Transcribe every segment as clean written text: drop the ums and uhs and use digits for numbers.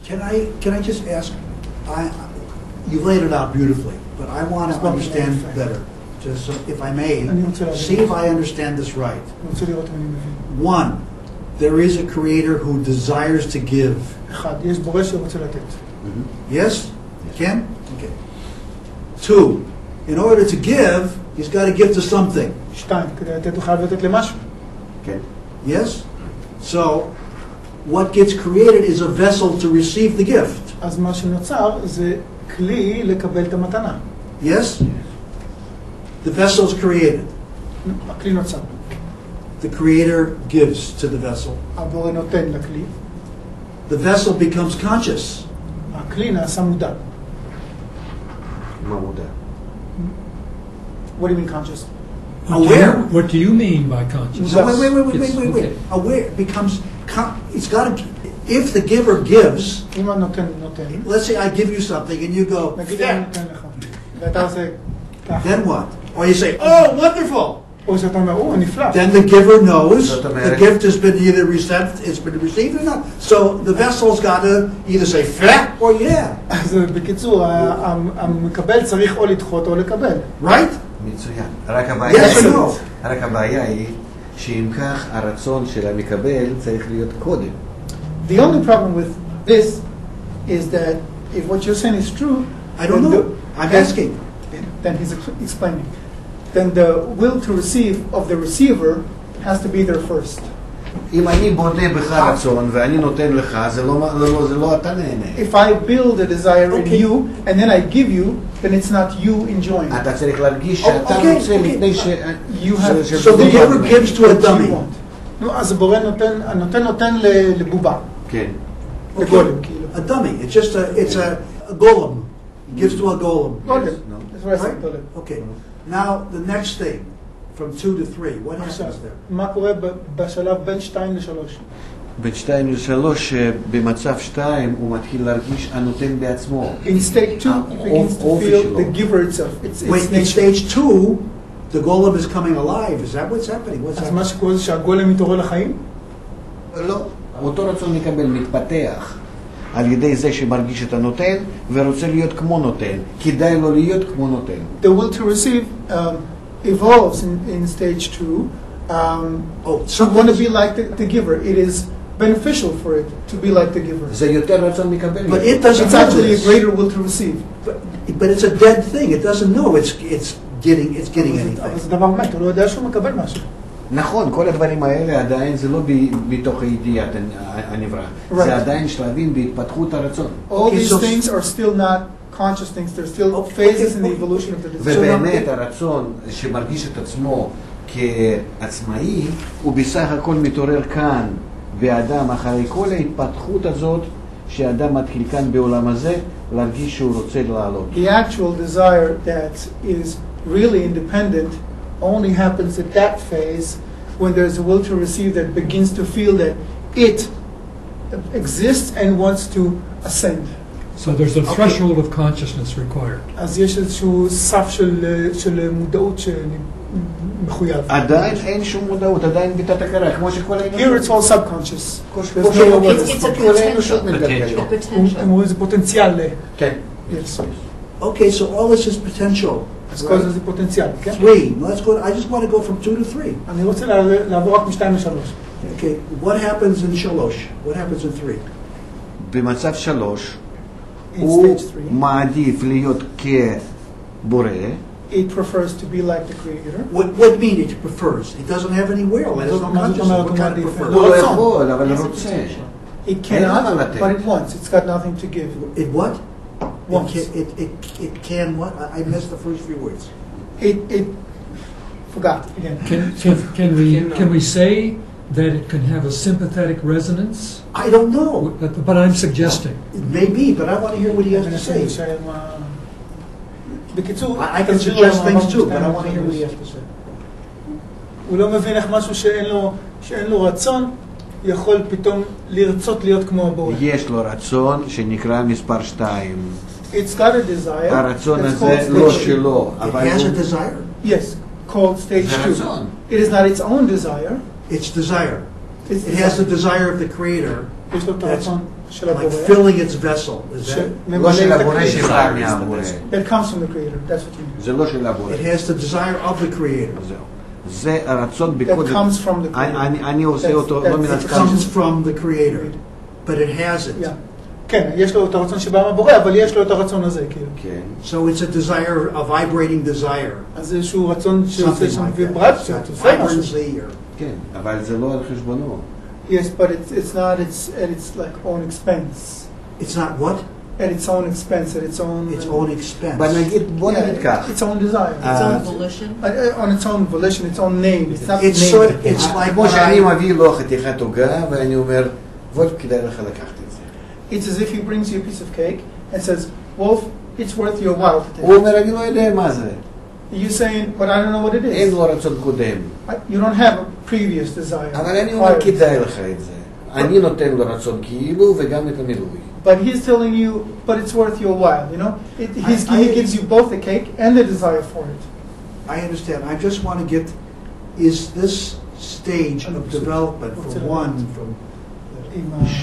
Can I just ask? You laid it out beautifully, but I want to understand better. Just so, if I may, see if I understand this right. One, there is a creator who desires to give. Yes? Ken? Okay. Two, in order to give, he's got to give to something. Yes? So, what gets created is a vessel to receive the gift. Yes? The vessel is created. The creator gives to the vessel. The vessel becomes conscious. What do you mean conscious? Aware. What do you mean by conscious? No, wait. Aware becomes. It's got to. If the giver gives, let's say I give you something and you go, then what? Or you say, oh, wonderful. Then the giver knows the gift has been either received or not. So the vessel's got to either say flat or yeah. Right? מצוין. רק הבעיה היא שאם כך הרצון של המקבל צריך להיות קודם. The only problem with this is that if what you're saying is true, I don't know. I'm asking. Then he's explaining. Then the will to receive of the receiver has to be there first. אם אני בונה בך רצון ואני נותן לך, זה לא אתה נהנה. If I build a desire in you and then I give you, then it's not you enjoying. אתה צריך להרגיש שאתה רוצה לפני ש... So the giver gives to a dummy. נו, אז הבורא נותן לבובה. כן. לגולם, כאילו. A dummy. It's just it's a golem. Gives to a golem. Golem. That's what I said, golem. Okay. Now the next thing. From 2 to 3, what happens there? מה קורה בשלב בין 2 ל-3? בין 2 ל-3, במצב 2 הוא מתחיל להרגיש הנותן בעצמו. In stage 2, he begins to feel the giver itself. Wait, in stage 2, the golem is coming alive. Is that what's happening? What's אז happening? מה שקורה זה שהגולם מתעורר לחיים? לא. אותו רצון לקבל מתפתח על ידי זה שמרגיש את הנותן ורוצה להיות כמו נותן. כדאי לו להיות כמו נותן. The will to receive evolves in stage 2. You want to be like the giver. It is beneficial for it to be like the giver. זה יותר רצון לקבל. But it doesn't It's know actually this. a greater will to receive. But it's a dead thing. It doesn't know it's getting anything. אבל זה דבר מת, הוא לא יודע שהוא מקבל משהו. נכון, כל הדברים האלה עדיין זה לא בתוך הידיעת הנברא. זה עדיין שלבים בהתפתחות הרצון. All these things are still not conscious things. They're still phases in the evolution of the desire. ובאמת הרצון שמרגיש את עצמו כעצמאי, הוא בסך הכל מתעורר כאן באדם אחרי כל ההתפתחות הזאת שהאדם מתחיל כאן בעולם הזה להרגיש שהוא רוצה לעלות. The actual desire that is really independent only happens at that phase when there's a will to receive that begins to feel that it exists and wants to ascend. So there's a threshold of consciousness required. אז יש איזשהו סף של מודעות שמחויב. עדיין אין שום מודעות, עדיין בתת הכרה, כמו שכל האנושות. Here it's all subconscious. It's a potential. זה פוטנציאל. כן. Yes. Okay, so all this is potential. אז כל זה פוטנציאל, כן? 3. Let's go. I just want to go from 2 to 3. אני רוצה לעבור רק מ-2 ל-3. Okay. What happens in 3? What happens in 3? במצב 3 הוא מעדיף להיות כבורא. It prefers to be like the creator. What mean it prefers? It doesn't have any will. It has no consciousness. What kind of prefers? הוא לא יכול, אבל רוצה. It cannot, but it wants. It's got nothing to give. It what? Wants. It can what? I missed the first few words. It forgot again. Can we say that it can have a sympathetic resonance? I don't know. But I'm suggesting. It may be, but I want to hear what he has to say. בקיצור, I can suggest things too, but I want to hear what he has to say. הוא לא מבין איך משהו שאין לו רצון יכול פתאום לרצות להיות כמו הבורא. יש לו רצון שנקרא מספר 2. It's got a desire. הרצון הזה לא שלו. It has a desire? Yes, called stage 2. It is not its own desire. It's desire. It has the desire of the creator. יש לו את הרצון של הבורא. Like filling its vessel. Is that? לא של הבורא שממלא את שבא מהבורא. That comes from the creator, that's what you mean. זה לא של הבורא. It has the desire of the creator. זהו. זה הרצון That בקודם. comes from the creator. אני עושה אותו לא מן It הסתם. comes from the creator, but it hasn't. Yeah. כן, יש לו את הרצון שבא מהבורא, אבל יש לו את הרצון הזה, כאילו. כן. So it's a desire, a vibrating desire. אז איזשהו רצון שעושה Something שם like that. ויברציות, עושה משהו. Vibrancy or... כן, אבל זה לא על חשבונו. Yes, but it's not at its like own expense. It's not what? At its own expense, at its own... Its own expense. בוא נגיד כך. Its own desire. Its own volition. On its own volition, its own name. It's not It's named. sort of, it's like כמו when שאני I... מביא לו חתיכת עוגה ואני אומר, וולף, כדאי לך לקחת את זה. It's as if he brings you a piece of cake and says, Wolf, it's worth your while to take הוא it. אומר, אני לא יודע מה זה. You're saying, but I don't know what it אין is. לו רצון קודם. You don't have a previous desire. אבל אני אומר, כדאי לך את זה. אני נותן לו רצון כאילו וגם את המילוי. But he's telling you, but it's worth your while, you know? He gives you both the cake and the desire for it. I understand. I just want to get, is this stage of development from one, from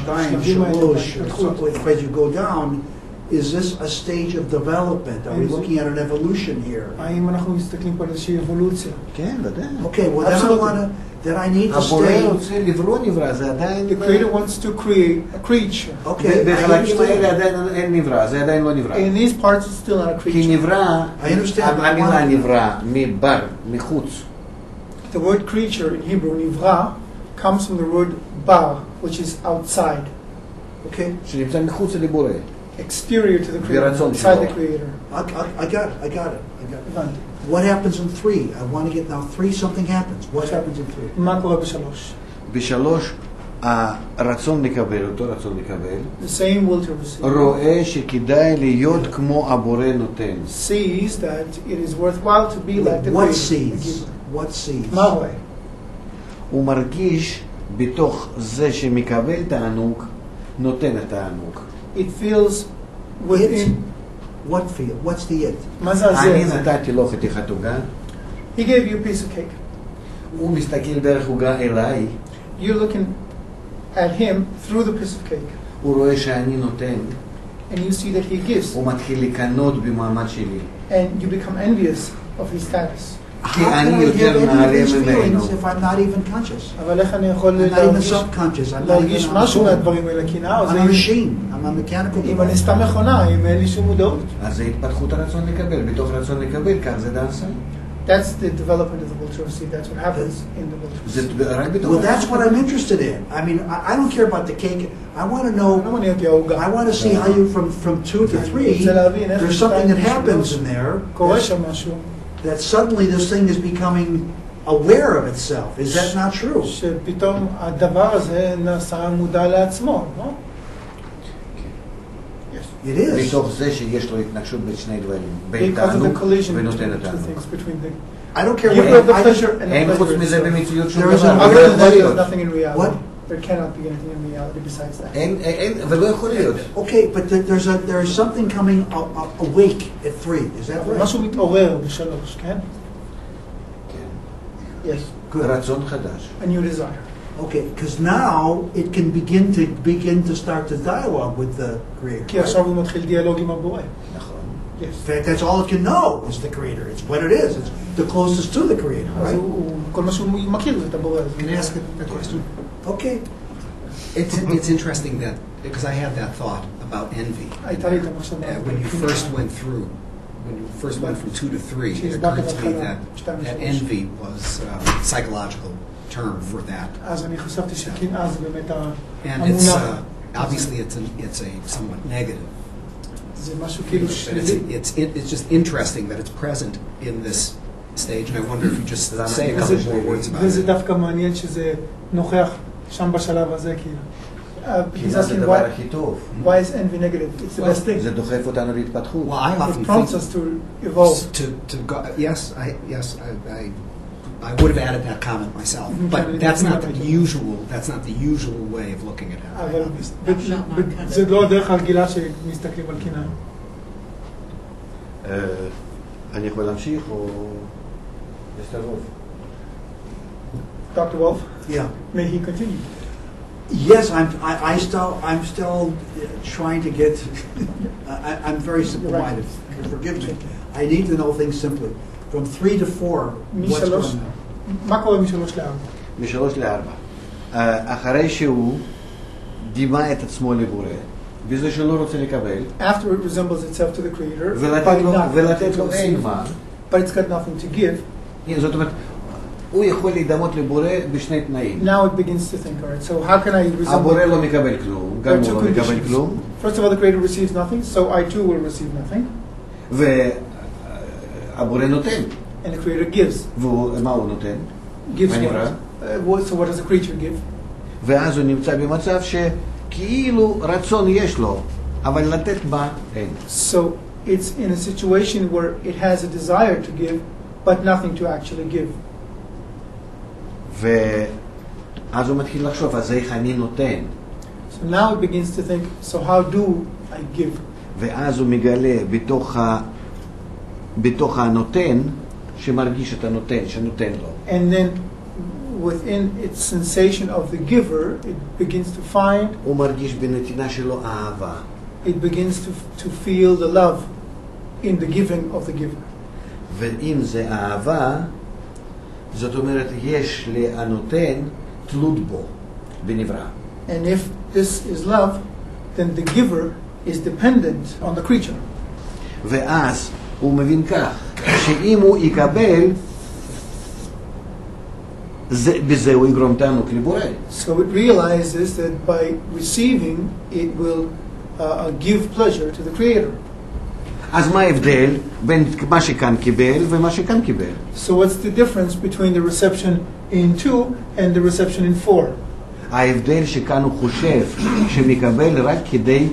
Stein, Shalosh, as you go down, is this a stage of development? Are we looking at an evolution here? האם אנחנו מסתכלים פה על איזושהי אבולוציה? כן, ודאי. Okay, well then I want to, then I need to הבורא stay. רוצה לברוא נברא, זה עדיין... The creator wants to create a creature. Okay, I בחלקים האלה understand. עדיין אין נברא, זה עדיין לא נברא. In these parts, it's still not a כי creature. נברא, I understand. המילה נברא, מבר, מחוץ. The word creature in Hebrew, nivra, comes from the word bar, which is outside, Okay, שנמצא מחוץ לבורא. exterior to the creator, ברצון outside שלו. the creator. I got it. הבנתי. What happens in 3? I want to get now 3, something happens. What happens in 3? מה קורה בשלוש? בשלוש, הרצון לקבל, אותו רצון לקבל, The same will to receive. רואה שכדאי להיות כמו הבורא נותן. Sees that it is worthwhile to be like the What creator. sees? What sees? מה רואה? הוא מרגיש בתוך זה שמקבל תענוג, נותן התענוג. It feels within. What feel? What's the it? מה זה אני הזה? נתתי לו חתיכת עוגה, He gave you a piece of cake. הוא מסתכל דרך עוגה אליי, You're looking at him through the piece of cake. הוא רואה שאני נותן, And you see that he gives. הוא מתחיל לקנות במעמד שלי. And you become envious of his status. How כי can אני I have יותר any of נעלה these ממנו. feelings if I'm not even conscious? אבל איך אני יכול I'm not even להרגיש subconscious. I'm not להרגיש even משהו on מהדברים האלה? קנאה? או I'm זה a אם- machine. I'm a mechanical אם אני device. סתם מכונה, אם אין לי שום מודעות. אז זה התפתחות הרצון לקבל, בתוך רצון לקבל, כך זה נעשה. That's the development of the will to receive. That's what happens in the will to receive. זה רק בתוך... Well, that's what I'm interested in. I mean, I don't care about the cake. I want to לא know. מעניין אותי העוגה. I want to see how you, from 2 to 3, רוצה להבין איך there's something that משתיים happens לשלוש. in there קורה שם משהו. that suddenly this thing is becoming aware of itself. Is that not true? שפתאום הדבר הזה נעשה מודע לעצמו, לא? It is. מתוך זה שיש לו התנגשות בין שני דברים, בין Because of the תענוג collision ונותן between the two התענוג. things, between the I don't care giver what of the I pleasure and the אין חוץ pleasure מזה itself. במציאות שום There is דבר. an לא Other יכול than that, there's להיות. nothing in reality. What? There cannot be anything in reality besides that. אין, ולא יכול להיות. Okay, but there is something coming awake at 3. Is that אבל right? משהו מתעורר בשלוש, כן? כן. Yes. רצון חדש. A new desire. Okay, because now it can begin to start the dialogue with the creator. כי עכשיו הוא מתחיל דיאלוג עם הבורא. נכון. Yes. In fact, that's all it can know is the creator. It's what it is. It's the closest to the creator, אז right? כל מה שהוא מכיר זה את הבורא. Can I ask a question? Okay. It's interesting that, because I had that thought about envy. הייתה לי את המחשבה. When you first went through, when you first went from 2 to 3, it occurred to me that envy was a psychological term for that. אז אני חשבתי שקנאה זה באמת And it's, המונח. obviously it's a somewhat negative. זה משהו כאילו But שלילי. it's just interesting that it's present in this stage, and I wonder if you just say a couple more words about וזה it. דווקא מעניין שזה נוכח שם בשלב הזה, כאילו. כי זה הדבר הכי טוב. Why is envy negative? It's the best thing. זה דוחף אותנו להתפתחות. Well, I often It prompts think us to evolve. to go, yes, I would have added that comment myself, but that's not the usual way of looking at it. אבל זה לא הדרך הרגילה שמסתכלים על קנאה. אני יכול להמשיך או... יש את הרוב. Dr. Wolf, Yeah. may he continue. Yes, I'm still trying to get. I'm very simple-minded. Forgive me. I need to know things simply. From 3 to 4, what's going on? מה קורה מ-3 ל-4? מ-3 ל-4. אחרי שהוא דימה את עצמו לבורא, בזה שלא רוצה לקבל, After it resembles itself to the creator, ולתת לו אין מה, but it's got nothing to give. זאת אומרת, הוא יכול להידמות לבורא בשני תנאים. Now it begins to think, all right, so how can I resemble? הבורא לא מקבל כלום, גם הוא לא מקבל כלום. First of all, the creator receives nothing, so I too will receive nothing. והבורא נותן. And the creator gives. ומה הוא נותן? Gives what? So what does the creature give? ואז הוא נמצא במצב שכאילו רצון יש לו, אבל לתת בה אין. So it's in a situation where it has a desire to give, but nothing to actually give. ואז הוא מתחיל לחשוב, אז איך אני נותן? So now it begins to think, so how do I give? ואז הוא מגלה בתוך הנותן, שמרגיש את הנותן, שנותן לו. And then within its sensation of the giver, it begins to find, הוא מרגיש בנתינה שלו אהבה. it begins to feel the love in the giving of the giver. ואם זה אהבה, זאת אומרת, יש לנותן תלות בו, בנברא. And if this is love, then the giver is dependent on the creature. ואז הוא מבין כך, שאם הוא יקבל, בזה הוא יגרום תענוג לבורא. So it realizes that by receiving, it will give pleasure to the creator. אז מה ההבדל בין מה שכאן קיבל ומה שכאן קיבל? So what's the difference between the reception in 2 and the reception in 4? ההבדל שכאן הוא חושב שמקבל רק כדי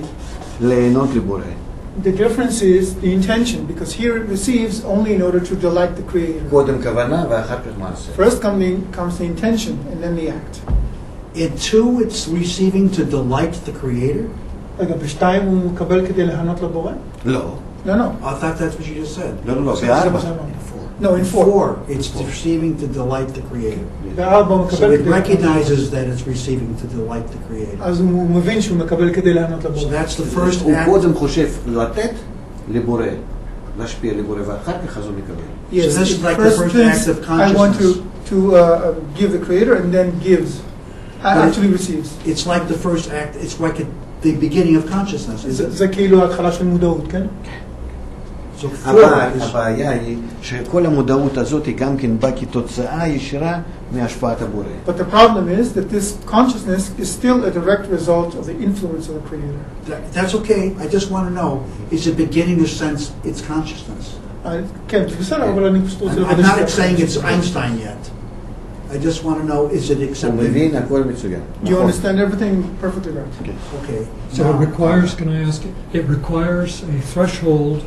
ליהנות לבורא. The difference is the intention, because here it receives only in order to delight the creator. קודם כוונה ואחר כך מעשה. First comes the intention and then the act. In 2, it's receiving to delight the creator? רגע, ב-2 הוא מקבל כדי להנות לבורא? לא. No. I thought that's what you just said. לא, ב-4. No, in 4. It's receiving to delight the creator. ב-4 הוא So מקבל it recognizes that it's receiving to delight the creator. אז הוא מבין שהוא מקבל כדי להנות So לבורא. that's the first הוא act. קודם חושב לתת לבורא, להשפיע לבורא, ואחר כך אז הוא מקבל. Yes, So this is like the first thinks, act of I want consciousness. to give the creator and then gives. Actually receives. It's like the first act. It's like the beginning of consciousness. זה כאילו ההתחלה של מודעות, כן? So אבל הבעיה היא שכל המודעות הזאת היא גם כן באה כתוצאה ישירה מהשפעת הבורא. But the problem is that this consciousness is still a direct result of the influence of the creator. That's okay. I just want to know, is it beginning to sense its consciousness? כן, בסדר, אבל אני פשוט רוצה I'm not saying it's Einstein yet. I just want to know, is it הוא accepted? מבין הכל מצוין. You understand everything perfectly right. Okay. So it requires, can I ask you, it requires a threshold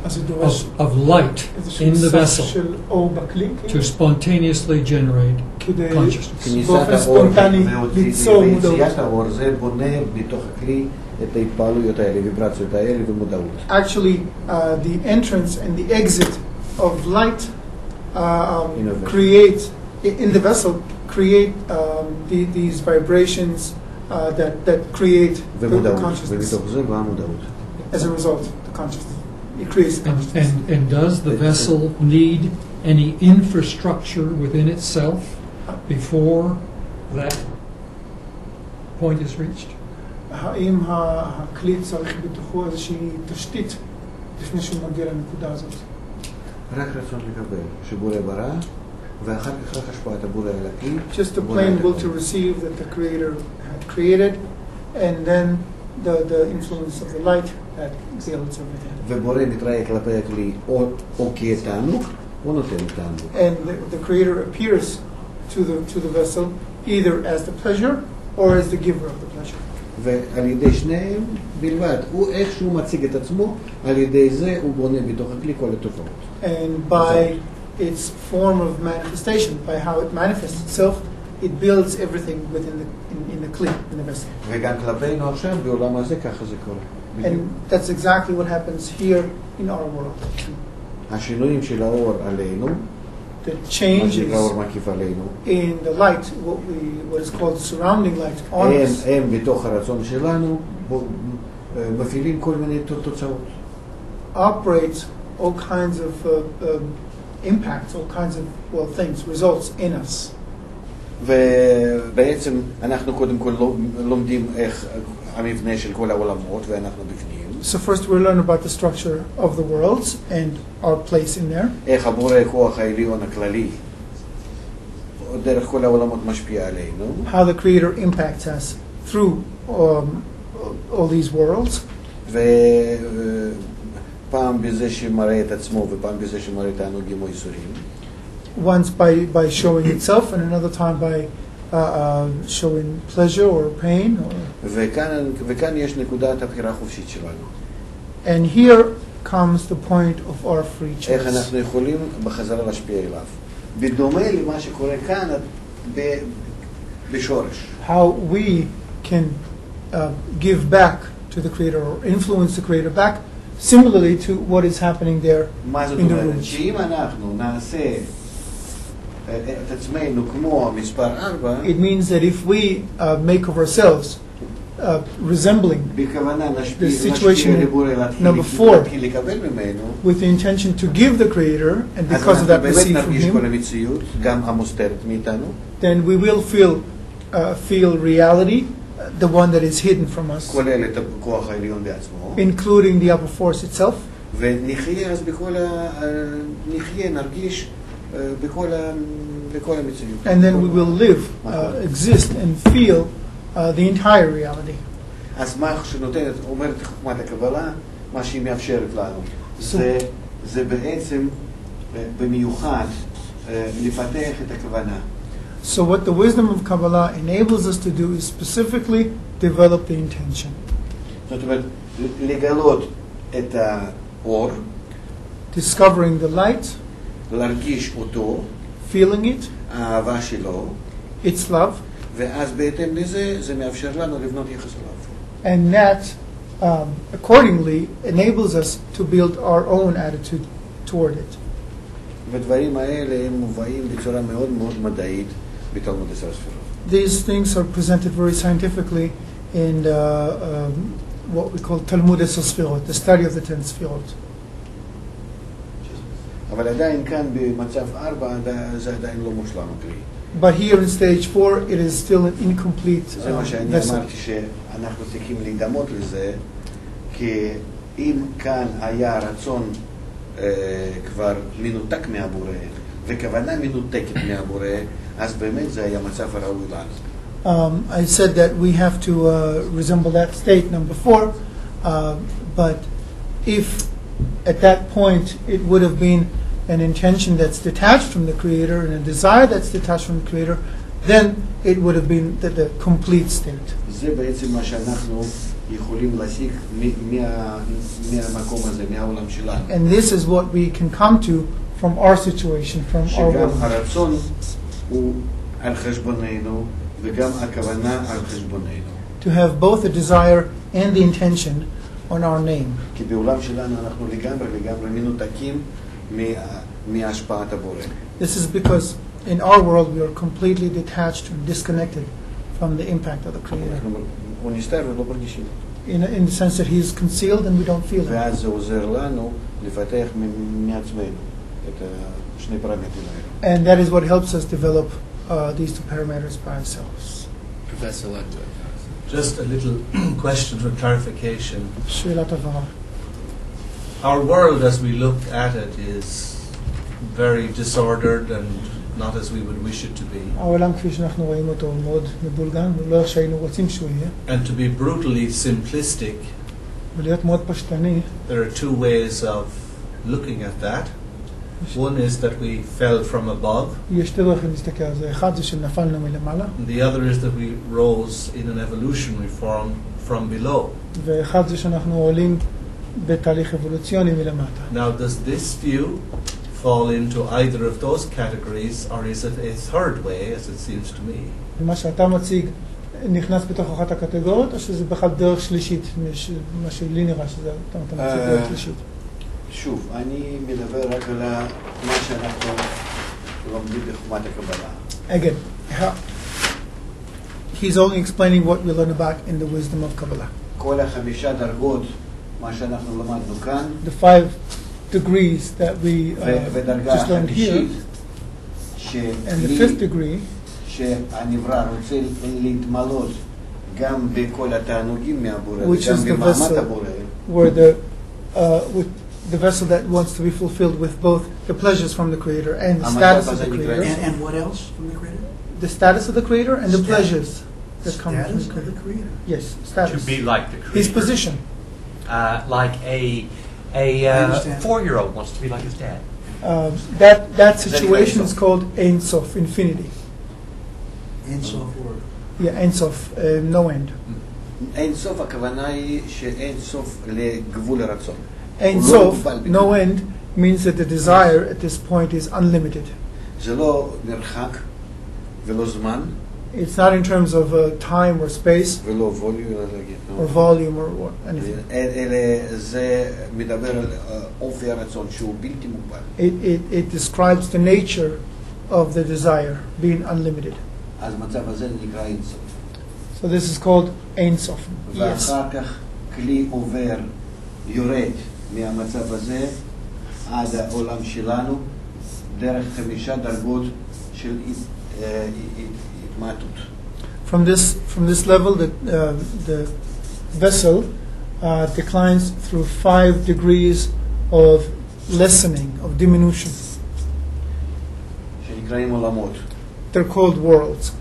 of light in the vessel של אור בכלי, to spontaneously generate כדי consciousness. באופן ספונטני ליצור מודעות. ויציאת האור זה בונה בתוך הכלי את ההתפעלויות האלה, ויברציות האלה ומודעות. Actually, the entrance and the exit of light create, in the vessel, create these vibrations that create the consciousness. As a result, the consciousness. It creates consciousness. And does the vessel need any infrastructure within itself before that point is reached? האם הכלי צריך בתוכו איזושהי תשתית לפני שהוא מגיע לנקודה הזאת? רק רצון לקבל, שבורא ברא, ואחר כך רק השפעת הבורא על הכלי. Just a plain will to receive that the creator had created, and then the influence of the light that exhales everything. ובורא מתראה כלפי הכלי או כתענוג, או נותן תענוג. And the creator appears to the vessel either as the pleasure or as the giver of the pleasure. ועל ידי שניהם בלבד, הוא איכשהו מציג את עצמו, על ידי זה הוא בונה בתוך הכלי כל התופעות. And by its form of manifestation, by how it manifests itself, it builds everything within in the kli, in the vessel. וגם כלפינו עכשיו, בעולם הזה, ככה זה קורה. And that's exactly what happens here in our world. השינויים של האור עלינו, the מה changes שנקרא אור מקיף עלינו. in the light, what is called surrounding light on us, הם בתוך הרצון שלנו מפעילים כל מיני תוצאות. operates all kinds of impacts, all kinds of, well, things, results in us. ובעצם אנחנו קודם כל לומדים איך המבנה של כל העולמות ואנחנו בפנים. So first we learn about the structure of the worlds and our place in there. איך הבורא כוח העליון הכללי דרך כל העולמות משפיע עלינו. How the Creator impacts us through all these worlds. ופעם בזה שמראה את עצמו ופעם בזה שמראה את הענוגים או איסורים. Once by showing itself, and another time by showing pleasure or pain. וכאן יש נקודת הבחירה החופשית שלנו. And here comes the point of our free איך choice. אנחנו יכולים בחזרה להשפיע אליו. בדומה למה שקורה כאן בשורש. How we can give back to the Creator or influence the Creator back, similarly to what is happening there מה זאת in the אומרת? roots. שאם אנחנו נעשה את עצמנו כמו מספר 4, It means that if we make of ourselves resembling בכוונה the situation לבורא number 4 להתחיל לקבל ממנו, with the intention to give the Creator, and אז because of אנחנו that באמת receive from נרגיש כל Him, המציאות, גם המוסתרת מאיתנו, then we will feel reality, the one that is hidden from us, כולל את הכוח העליון בעצמו, including the upper force itself, ונחיה אז נחיה, נרגיש בכל המציאות. and then we will live, exist, and feel the entire reality. אז מה שנותנת, אומרת חוכמת הקבלה, מה שהיא מאפשרת לנו, זה בעצם במיוחד לפתח את הכוונה. So what the wisdom of Kabbalah enables us to do is specifically develop the intention. זאת אומרת, לגלות את האור, Discovering the light, להרגיש אותו, feeling it, האהבה שלו, its love, ואז בהתאם לזה, זה מאפשר לנו לבנות יחס אליו. and that accordingly enables us to build our own attitude toward it. ודברים האלה הם מובאים בצורה מאוד מאוד מדעית בתלמוד 10 ספירות. These things are presented very scientifically in what we call Talmud 10 Sfirot, the study of the 10 Sfirot. אבל עדיין כאן במצב 4 זה עדיין לא מושלם הכלי. But here in stage 4, it is still an incomplete זה מה שאני vessel. אמרתי שאנחנו צריכים להידמות לזה, כי אם כאן היה רצון כבר מנותק מהבורא, וכוונה מנותקת מהבורא, אז באמת זה היה מצב הראוי לנו. I said that we have to resemble that state, number 4, but if at that point it would have been an intention that's detached from the Creator and a desire that's detached from the Creator, then it would have been the complete state. זה בעצם מה שאנחנו יכולים להשיג מהמקום הזה, מהעולם שלנו. And this is what we can come to from our situation, from our שגם world. הרצון הוא על חשבוננו, וגם הכוונה על חשבוננו. To have both the desire and the intention on our name. כי בעולם שלנו אנחנו לגמרי מנותקים מהשפעת הבורא. This is because in our world we are completely detached and disconnected from the impact of the Creator. הוא נסתר ולא מרגישים. In the sense that He is concealed and we don't feel it. ואז זה עוזר לנו לפתח מעצמנו את שני פרמטרים האלה. And that is what helps us develop these two parameters by ourselves. Professor Ludwig. Just a little question for clarification. שאלת הבהרה. Our world as we look at it is very disordered and not as we would wish it to be. העולם כפי שאנחנו רואים אותו הוא מאוד מבולגן, ולא איך שהיינו רוצים שהוא יהיה. And to be brutally simplistic, ולהיות מאוד פשטני, there are two ways of looking at that. One is that we fell from above. יש שתי דרכים להסתכל על זה. אחד זה שנפלנו מלמעלה, And the other is that we rose in an evolutionary form from below. ואחד זה שאנחנו עולים בתהליך אבולוציוני מלמטה. Now, does this view fall into either of those categories, or is it a third way, as it seems to me? מה שאתה מציג נכנס בתוך אחת הקטגוריות, או שזה בכלל דרך שלישית, מה שלי נראה שזה אתה מציג דרך שלישית? שוב, אני מדבר רק על מה שאנחנו לומדים בחוכמת הקבלה. Again, he's only explaining what we learn about in the wisdom of Kabbalah. כל החמישה דרגות, מה שאנחנו למדנו כאן, The 5 degrees that we ודרגה just learned here, החמישית, and the 5th degree, שהנברא רוצה להתמלות גם בכל התענוגים מהבורא which וגם is the במעמד vessel הבורא, where with the vessel that wants to be fulfilled with both the pleasures from the Creator and the status of the Creator. And what else from the Creator? The status of the Creator and the pleasures that come from Status the of Creator. the Creator. Yes, status. To be like the Creator. His position. Like a understand. 4-year-old wants to be like his dad. That situation is called Ein Sof, infinity. And so forth. Yeah, Ein Sof, no end. אין סוף הכוונה היא שאין סוף לגבול הרצון. Ein Sof, no end, means that the desire at this point is unlimited. זה לא מרחק ולא זמן It's not in terms of time or space ולא ווליום, or volume or anything. אלא זה מדבר על אופי הרצון שהוא בלתי מוגבל. It describes the nature of the desire being unlimited. אז מצב הזה נקרא אין סוף. So this is called Ein Sof. Yes. ואחר כך כלי עובר, יורד מהמצב הזה עד העולם שלנו דרך 5 דרגות של התמעטות. From this level, the vessel declines through 5 degrees of lessening, of diminution. שנקראים עולמות. They're called worlds.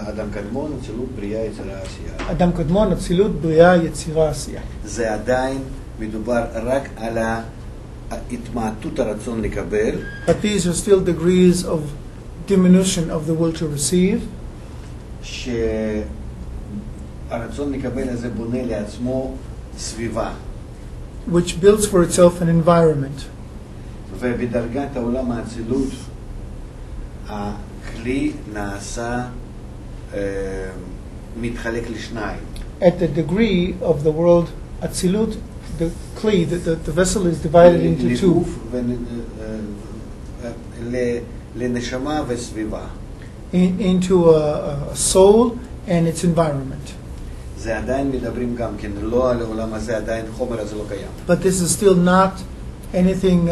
אדם קדמון, אצילות, בריאה, יצירה, עשייה. אדם קדמון, אצילות, בריאה, יצירה, עשייה. זה עדיין מדובר רק על התמעטות הרצון לקבל. But these are still degrees of diminution of the will to receive. שהרצון לקבל הזה בונה לעצמו סביבה. Which builds for itself an environment. ובדרגת העולם האצילות הכלי נעשה מתחלק לשניים. At the degree of the world Atzilut, the kli, the vessel is divided into 2. לנשמה וסביבה. Into a soul and its environment. זה עדיין מדברים גם כן, לא על העולם הזה, עדיין חומר הזה לא קיים. But this is still not anything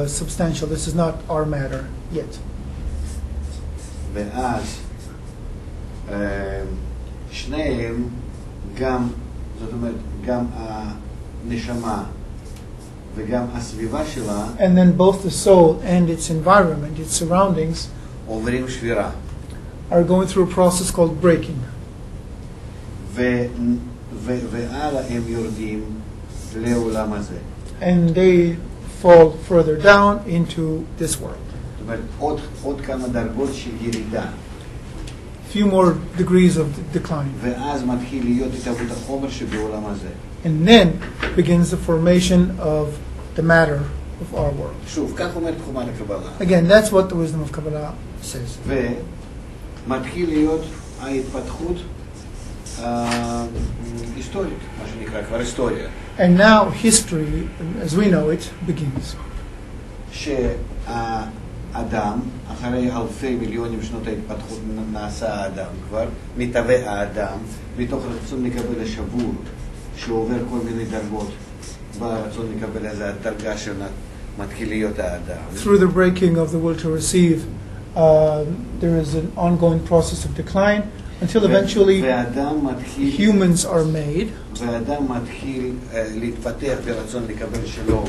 substantial. This is not our matter yet. ואז שניהם גם, זאת אומרת, גם הנשמה וגם הסביבה שלה And then both the soul and its environment, its surroundings, עוברים שבירה. are going through a process called breaking. והלאה הם יורדים לעולם הזה. And they fall further down into this world. זאת אומרת, עוד כמה דרגות של ירידה. Few more degrees of decline. ואז מתחיל להיות התהוות החומר שבעולם הזה. And then begins the formation of the matter of our world. שוב, כך אומרת חוכמת הקבלה. Again, that's what the wisdom of Kabbalah says. ומתחיל להיות ההתפתחות היסטורית, מה שנקרא כבר היסטוריה. And now history, as we know it, begins. שהאדם, אחרי אלפי מיליונים שנות ההתפתחות נעשה האדם כבר, מתהווה האדם, מתוך רצון לקבל השבור, שעובר כל מיני דרגות, ברצון לקבל איזו הדרגה שמתחיל להיות האדם. Through the breaking of the will to receive, there is an ongoing process of decline until eventually humans are made. והאדם מתחיל להתפתח ברצון לקבל שלו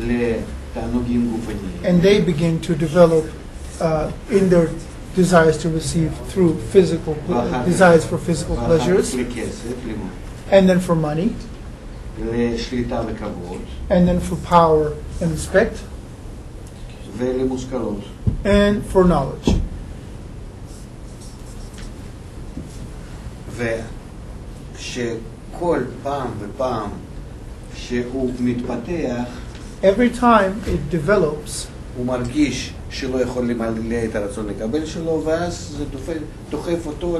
לתענוגים גופניים. And they begin to develop in their desires to receive through physical desires for physical pleasures, and then for money, לשליטה וכבוד, and then for power and respect, ולמושכלות. and for knowledge. ושכל פעם ופעם שהוא מתפתח, every time it develops, הוא מרגיש שלא יכול למלא את הרצון לקבל שלו, ואז זה דוחף אותו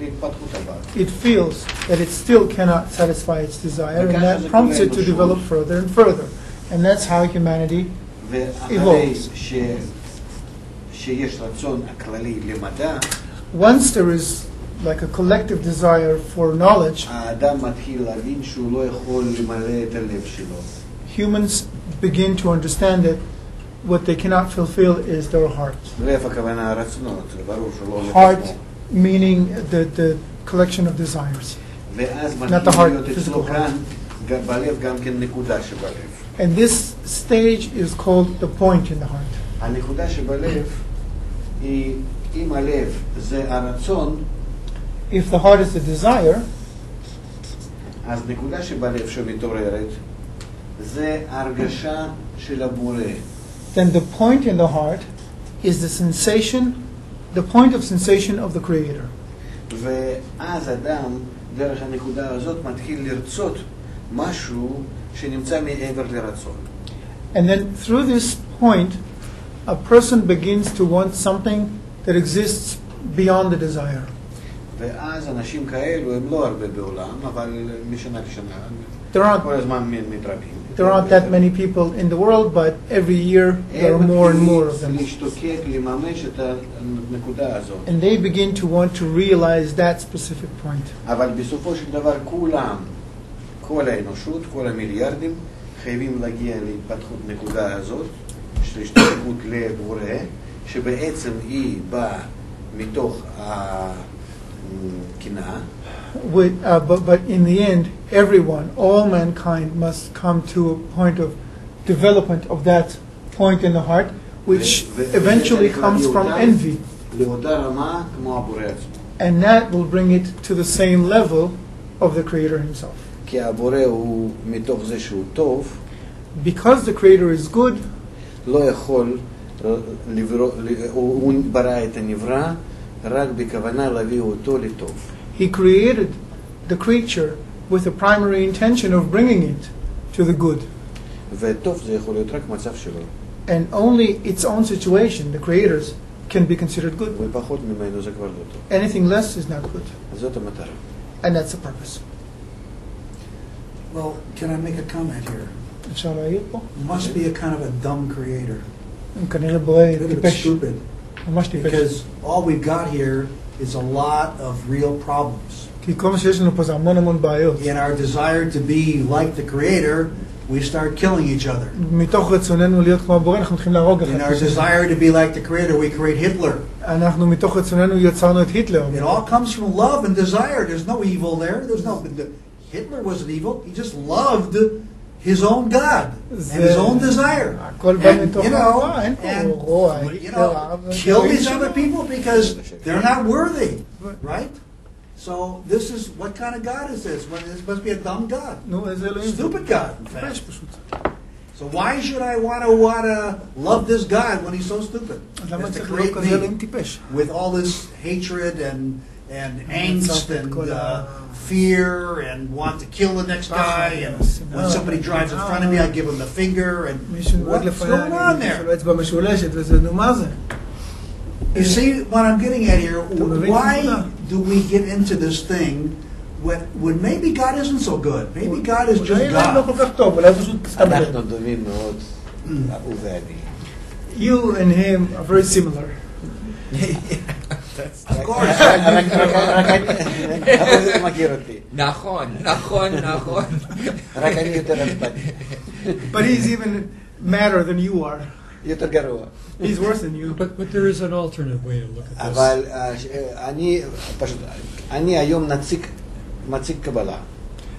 להתפתחות הבאה. it feels that it still cannot satisfy its desire, and that prompts it to develop further and further. And that's how humanity ואחרי evolves. שיש רצון הכללי למדע, once there is like a collective desire for knowledge, האדם מתחיל להבין שהוא לא יכול למלא את הלב שלו. humans begin to understand that what they cannot fulfill is their heart. לב הכוונה הרצונות, זה ברור שלא לב Heart עצמו. meaning the collection of desires. ואז Not the מתחיל heart, להיות אצלו physical כאן בלב גם כן נקודה שבלב. And this stage is called the point in the heart. הנקודה שבלב היא, אם הלב זה הרצון, If the heart is the desire, אז נקודה שבלב שמתעוררת זה הרגשה של הבורא. then the point in the heart is the sensation, the point of sensation of the Creator. ואז אדם דרך הנקודה הזאת מתחיל לרצות משהו שנמצא מעבר לרצון. And then through this point, a person begins to want something that exists beyond the desire. ואז אנשים כאלו הם לא הרבה בעולם, אבל משנה לשנה כל הזמן מתרבים. There aren't that many people in the world, but every year there are more and more of them. להשתוקק, לממש את הנקודה הזאת. And they begin to want to realize that specific point. אבל בסופו של דבר כולם, כל האנושות, כל המיליארדים, חייבים להגיע להתפתחות נקודה הזאת, של השתוקקות לבורא, שבעצם היא באה מתוך הקנאה. But in the end, everyone, all mankind must come to a point of development of that point in the heart, which eventually comes from envy. לאותה רמה כמו הבורא עצמו. And that will bring it to the same level of the Creator himself. כי הבורא הוא מתוך זה שהוא טוב, Because the Creator is good, לא יכול הוא ברא את הנברא רק בכוונה להביא אותו לטוב. He created the creature with the primary intention of bringing it to the good. וטוב זה יכול להיות רק מצב שלו. And only its own situation, the Creator's, can be considered good. ופחות ממנו זה כבר לא טוב. Anything less is not good. אז זאת המטרה. And that's the purpose. Well, can I make a comment here? אפשר להעיר פה? Must be a kind of a dumb creator. הוא כנראה בורא A little bit טיפש. stupid. ממש טיפש. Because all we've got here is a lot of real problems. כי כל מה שיש לנו פה זה המון בעיות. In our desire to be like the creator, we start killing each other. מתוך רצוננו להיות כמו הבורא, אנחנו מתחילים להרוג אחד In את our השני. desire to be like the creator, we create Hitler. אנחנו מתוך רצוננו יצרנו את היטלר. It all comes from love and desire. There's no evil there. There's no. Hitler wasn't evil. He just loved his own God and his own desire. הכל בא מתוך You know, הרוע, אין פה רוע. kill these other people because they're not worthy, right? So this is, what kind of God is this? Well, this must be a dumb God. נו, איזה אלוהים. Stupid God, in fact. טיפש פשוט. So why should I want to love this God when he's so stupid? אז למה As to צריך create להיות כזה אלוהים me טיפש? with all this hatred and angst and fear and want to kill the next guy, and when somebody drives in front of me I give him the finger, and what's going on there? אצבע משולשת וזה, נו מה זה? You see what I'm getting at here? Why do we get into this thing when maybe God isn't so good? Maybe God is just אולי לא כל God. כך טוב, אולי פשוט סתם. אנחנו דומים מאוד, הוא ואני. You and him are very similar. Of course. הוא מכיר אותי. נכון, נכון, נכון. רק אני יותר עצבני. But he's even madder than you are. יותר גרוע. He's worse than you. But there is an alternative way to look at this. אבל אני פשוט, אני היום מציג קבלה,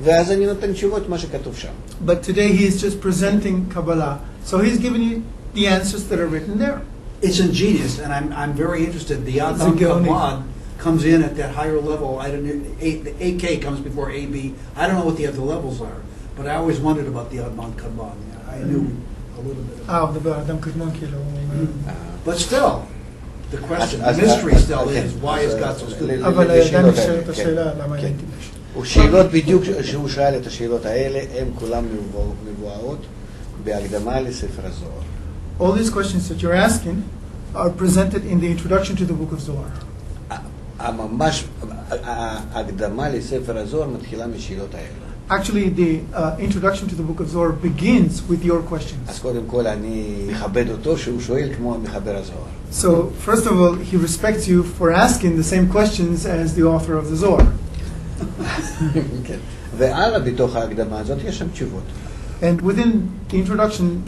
ואז אני נותן תשובות מה שכתוב שם. But today he's just presenting Kabbalah. So he's giving you the answers that are written there. It's ingenious, and I'm very interested. The Adam Kabbalah comes in at that higher level. I don't know, the AK comes before AB. I don't know what the other levels are, but I always wondered about the Adam Kabbalah. I knew a little bit about it. הוא מדבר על אדם קדמון כאילו. But still, the question, the mystery still is, why is God so stupid? אבל עדיין נשאלת השאלה למה אין טיפש. ושאלות בדיוק שהוא שאל את השאלות האלה, הם כולם מבוארות בהקדמה לספר הזוהר. All these questions that you're asking are presented in the introduction to the book of Zohar. ממש ההקדמה לספר הזוהר מתחילה משאלות האלה. Actually, the introduction to the book of Zohar begins with your questions. אז קודם כל אני מכבד אותו שהוא שואל כמו המחבר הזוהר. So, first of all, he respects you for asking the same questions as the author of the Zohar. כן. והלאה בתוך ההקדמה הזאת יש שם תשובות. And within the introduction,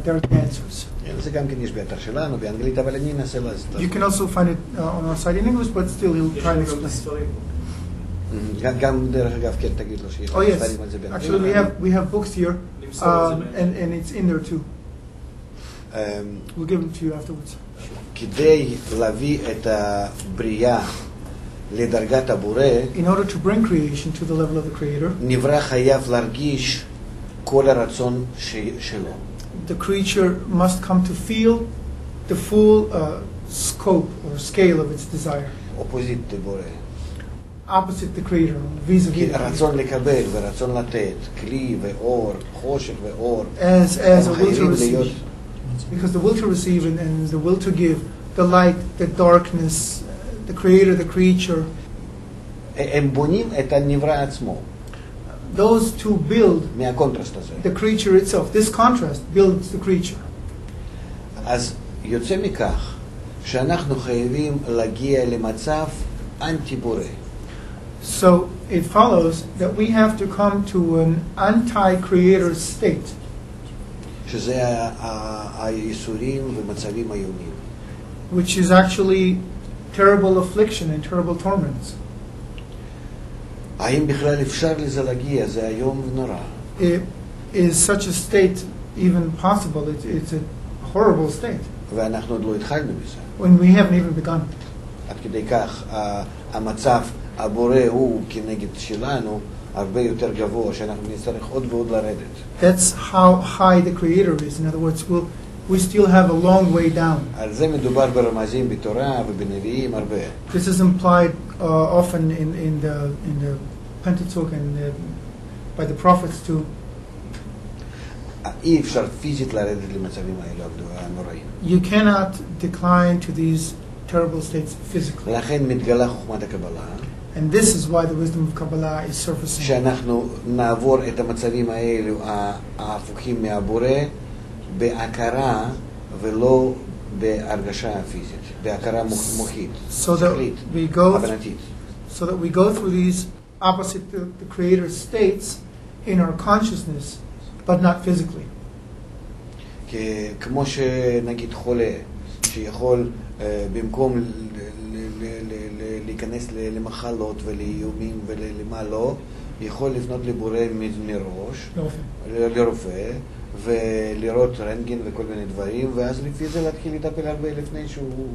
there are the answers. זה גם כן יש באתר שלנו באנגלית, אבל אני אנסה להסתכל. You can also find it on our site in English, but still he'll try and explain. גם דרך אגב, כן, תגיד לו שיש Oh yes, ספרים על זה באנגלית. actually we have books here, and it's in there too. We'll give them to you afterwards. כדי להביא את הבריאה לדרגת הבורא, In order to bring creation to the level of the Creator, נברא חייב להרגיש כל הרצון שלו. the creature must come to feel the full scope or scale of its desire. אופוזיט לבורא. Opposite the Creator, vis-a-vis כי the Creator. רצון לקבל ורצון לתת, כלי ואור, חושך ואור, As a will to חייבים להיות... receive. Because the will to receive and the will to give, the light, the darkness, the Creator, the creature, הם בונים את הנברא עצמו, those two build מהקונטרסט הזה. the creature itself. This contrast builds the creature. אז יוצא מכך שאנחנו חייבים להגיע למצב אנטי בורא. So it follows that we have to come to an anti-creator state, שזה הייסורים ומצבים איומים. which is actually terrible affliction and terrible torments. האם בכלל אפשר לזה להגיע? זה איום ונורא. Is such a state even possible? It's a horrible state ואנחנו עוד לא התחלנו בזה. when we haven't even begun. עד כדי כך המצב הבורא הוא כנגד שלנו הרבה יותר גבוה, שאנחנו נצטרך עוד ועוד לרדת. That's how high the Creator is. In other words, we still have a long way down. על זה מדובר ברמזים בתורה ובנביאים הרבה. This is implied often in the Pentateuch and by the prophets too. אי אפשר פיזית לרדת למצבים האלו הנוראים. You cannot decline to these terrible states physically. לכן מתגלה חוכמת הקבלה, And this is why the wisdom of Kabbalah is surfacing. שאנחנו נעבור את המצבים האלו ההפוכים מהבורא בהכרה ולא בהרגשה פיזית, בהכרה מוחית, שכלית, הבנתית. So that we go through these opposite the Creator states in our consciousness, but not physically. כמו שנגיד חולה, שיכול במקום להיכנס למחלות ולאיומים ולמה לא, יכול לפנות לבורא מראש, לרופא, ולראות רנטגן וכל מיני דברים, ואז לפי זה להתחיל לטפל הרבה לפני שהוא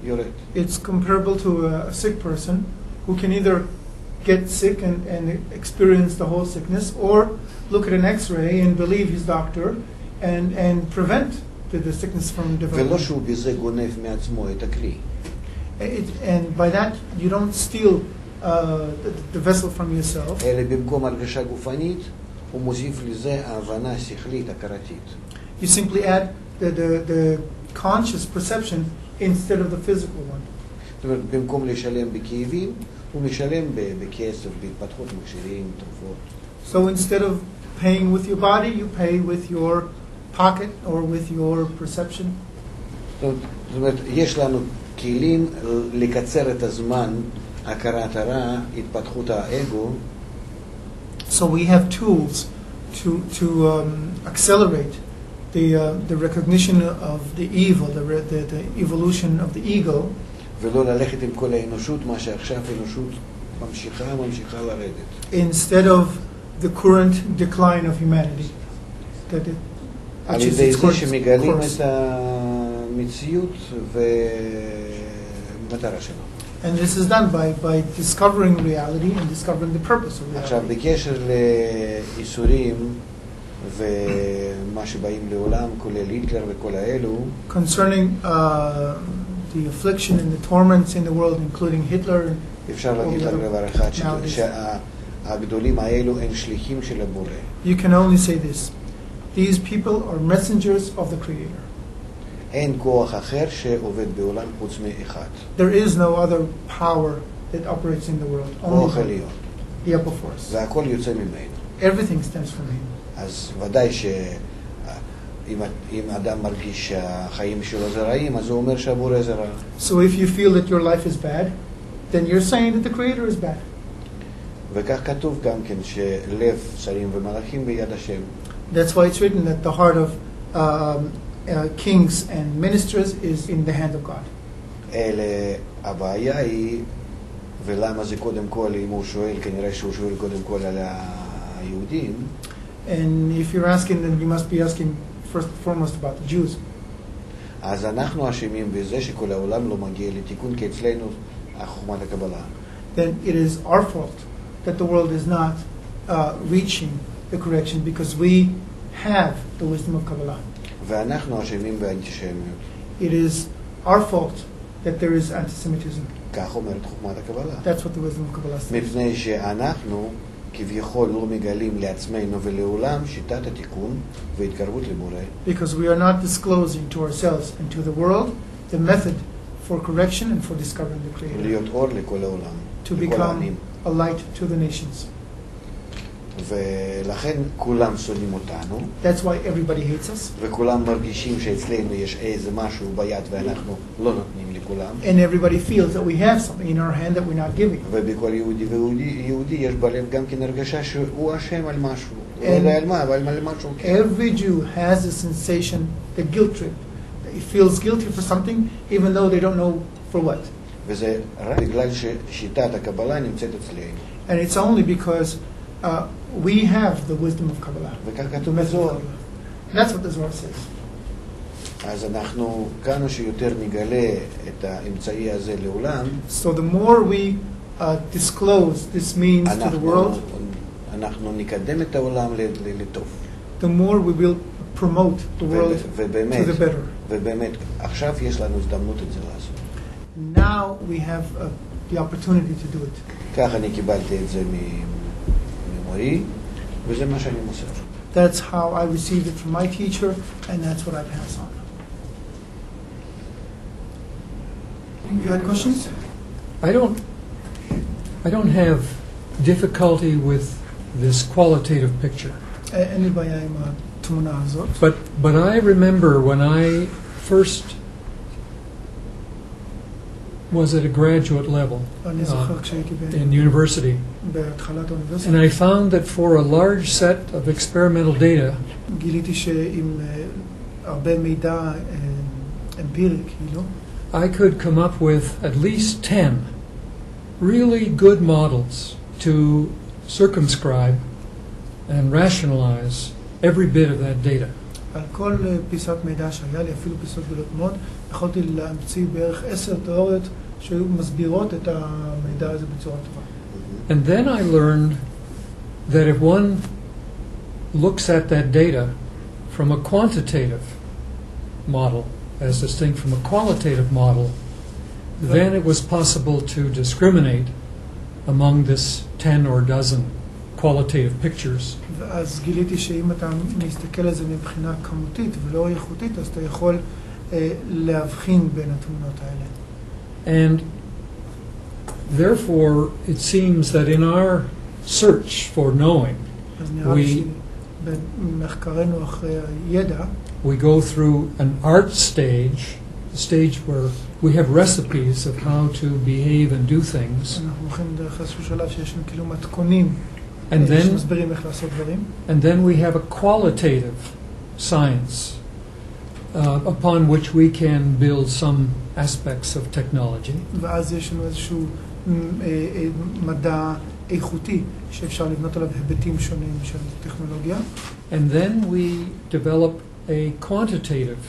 יורד. It's comparable to a sick person who can either get sick and experience the whole sickness, or look at an X-ray and believe his doctor and prevent the sickness from developing. ולא שהוא בזה גונב מעצמו את הכלי. And by that you don't steal the vessel from yourself. אלא במקום הרגשה גופנית, הוא מוסיף לזה הבנה שכלית, הכרתית. You simply add the conscious perception instead of the physical one. זאת אומרת, במקום לשלם בכאבים, הוא משלם בכסף, בהתפתחות מכשירים, תרופות. So instead of paying with your body, you pay with your pocket or with your perception. זאת אומרת, יש לנו כלים לקצר את הזמן, הכרת הרע, התפתחות האגו. So we have tools to accelerate the recognition of the evil, the evolution of the ego. ולא ללכת עם כל האנושות, מה שעכשיו האנושות ממשיכה לרדת. Instead of the current decline of humanity. על ידי זה שמגלים את המציאות ומטרה שלו. And this is done by discovering reality and discovering the purpose of reality. עכשיו, בקשר לאיסורים ומה שבאים לעולם, כולל היטלר וכל האלו, concerning the affliction and the torments in the world, including Hitler and אפשר להגיד רק דבר אחד, שהגדולים האלו הם שליחים של הבורא. You can only say this: these people are messengers of the Creator. אין כוח אחר שעובד בעולם חוץ מאחד. There is no other power that operates in the world. כוח עליון. The upper force. והכל יוצא ממנו. Everything stems from him. אז ודאי שאם אדם מרגיש שהחיים שלו זה רעים, אז הוא אומר שהבורא זה רע. So if you feel that your life is bad, then you're saying that the Creator is bad. וכך כתוב גם כן שלב שרים ומלאכים ביד השם. That's why it's written that the heart of kings and ministers is in the hand of God. אלה הבעיה היא, ולמה זה קודם כל, אם הוא שואל, כנראה שהוא שואל קודם כל על היהודים. And if you're asking, then you must be asking first and foremost about the Jews. אז אנחנו אשמים בזה שכל העולם לא מגיע לתיקון, כי אצלנו החוכמת הקבלה. Then it is our fault that the world is not reaching the correction because we have the wisdom of Kabbalah. ואנחנו אשמים באנטישמיות. It is our fault that there is anti-Semitism. כך אומרת חוכמת הקבלה. That's what the wisdom of Kabbalah says. מפני שאנחנו כביכול לא מגלים לעצמנו ולעולם שיטת התיקון והתקרבות לבורא. Because we are not disclosing to ourselves and to the world the method for correction and for discovering the Creator. להיות אור לכל העולם, To לכל העמים. become a light to the nations. ולכן כולם שונאים אותנו. That's why everybody hates us. וכולם מרגישים שאצלנו יש איזה משהו ביד ואנחנו לא נותנים לכולם. And everybody feels that we have something in our hand that we're not giving. ובכל יהודי ויהודי יש בלב גם כן הרגשה שהוא אשם על משהו. לא יודע על מה, אבל על משהו. Every Jew has a sensation, the guilt trip. He feels guilty for something even though they don't know for what. וזה רק בגלל ששיטת הקבלה נמצאת אצלנו. And it's only because we have the wisdom of Kabbalah. וכך The כתוב method of בזוהר. Kabbalah. That's what the Zohar says. אז אנחנו כמה שיותר נגלה את האמצעי הזה לעולם, So the more we disclose this means to the world, אנחנו נקדם את העולם לטוב. the more we will promote the world ובאמת, to the better. ובאמת, עכשיו יש לנו הזדמנות את זה לעשות. Now we have the opportunity to do it. כך אני קיבלתי את זה ממורי, וזה מה שאני מוסר. That's how I received it from my teacher, and that's what I pass on. You had questions? I don't have difficulty with this qualitative picture. אין לי בעיה עם התמונה הזאת. But I remember when I first was at a graduate level אני זוכר כשהייתי in university, בהתחלת and האוניברסיטה, I found that for a large set of experimental data, גיליתי שעם הרבה מידע אמפירי, כאילו, I could come up with at least 10 really good models to circumscribe and rationalize every bit of that data. על כל פיסת מידע שהיה לי, אפילו פיסות גדולות מאוד, יכולתי להמציא בערך 10 תיאוריות שהיו מסבירות את המידע הזה בצורה טובה. And then I learned that if one looks at that data from a quantitative model as distinct from a qualitative model, then it was possible to discriminate among this 10 or dozen qualitative pictures. ואז גיליתי שאם אתה מסתכל על זה מבחינה כמותית ולא איכותית, אז אתה יכול להבחין בין התמונות האלה. And therefore, it seems that in our search for knowing, אז נראה לי שבמחקרנו אחרי הידע, we go through an art stage, a stage where we have recipes of how to behave and do things. אנחנו הולכים דרך איזשהו שלב שיש לנו כאילו מתכונים And then, שמסבירים איך לעשות דברים. and then we have a qualitative science upon which we can build some aspects of technology. ואז יש לנו איזשהו מדע איכותי שאפשר לבנות עליו היבטים שונים של טכנולוגיה. And then we develop a quantitative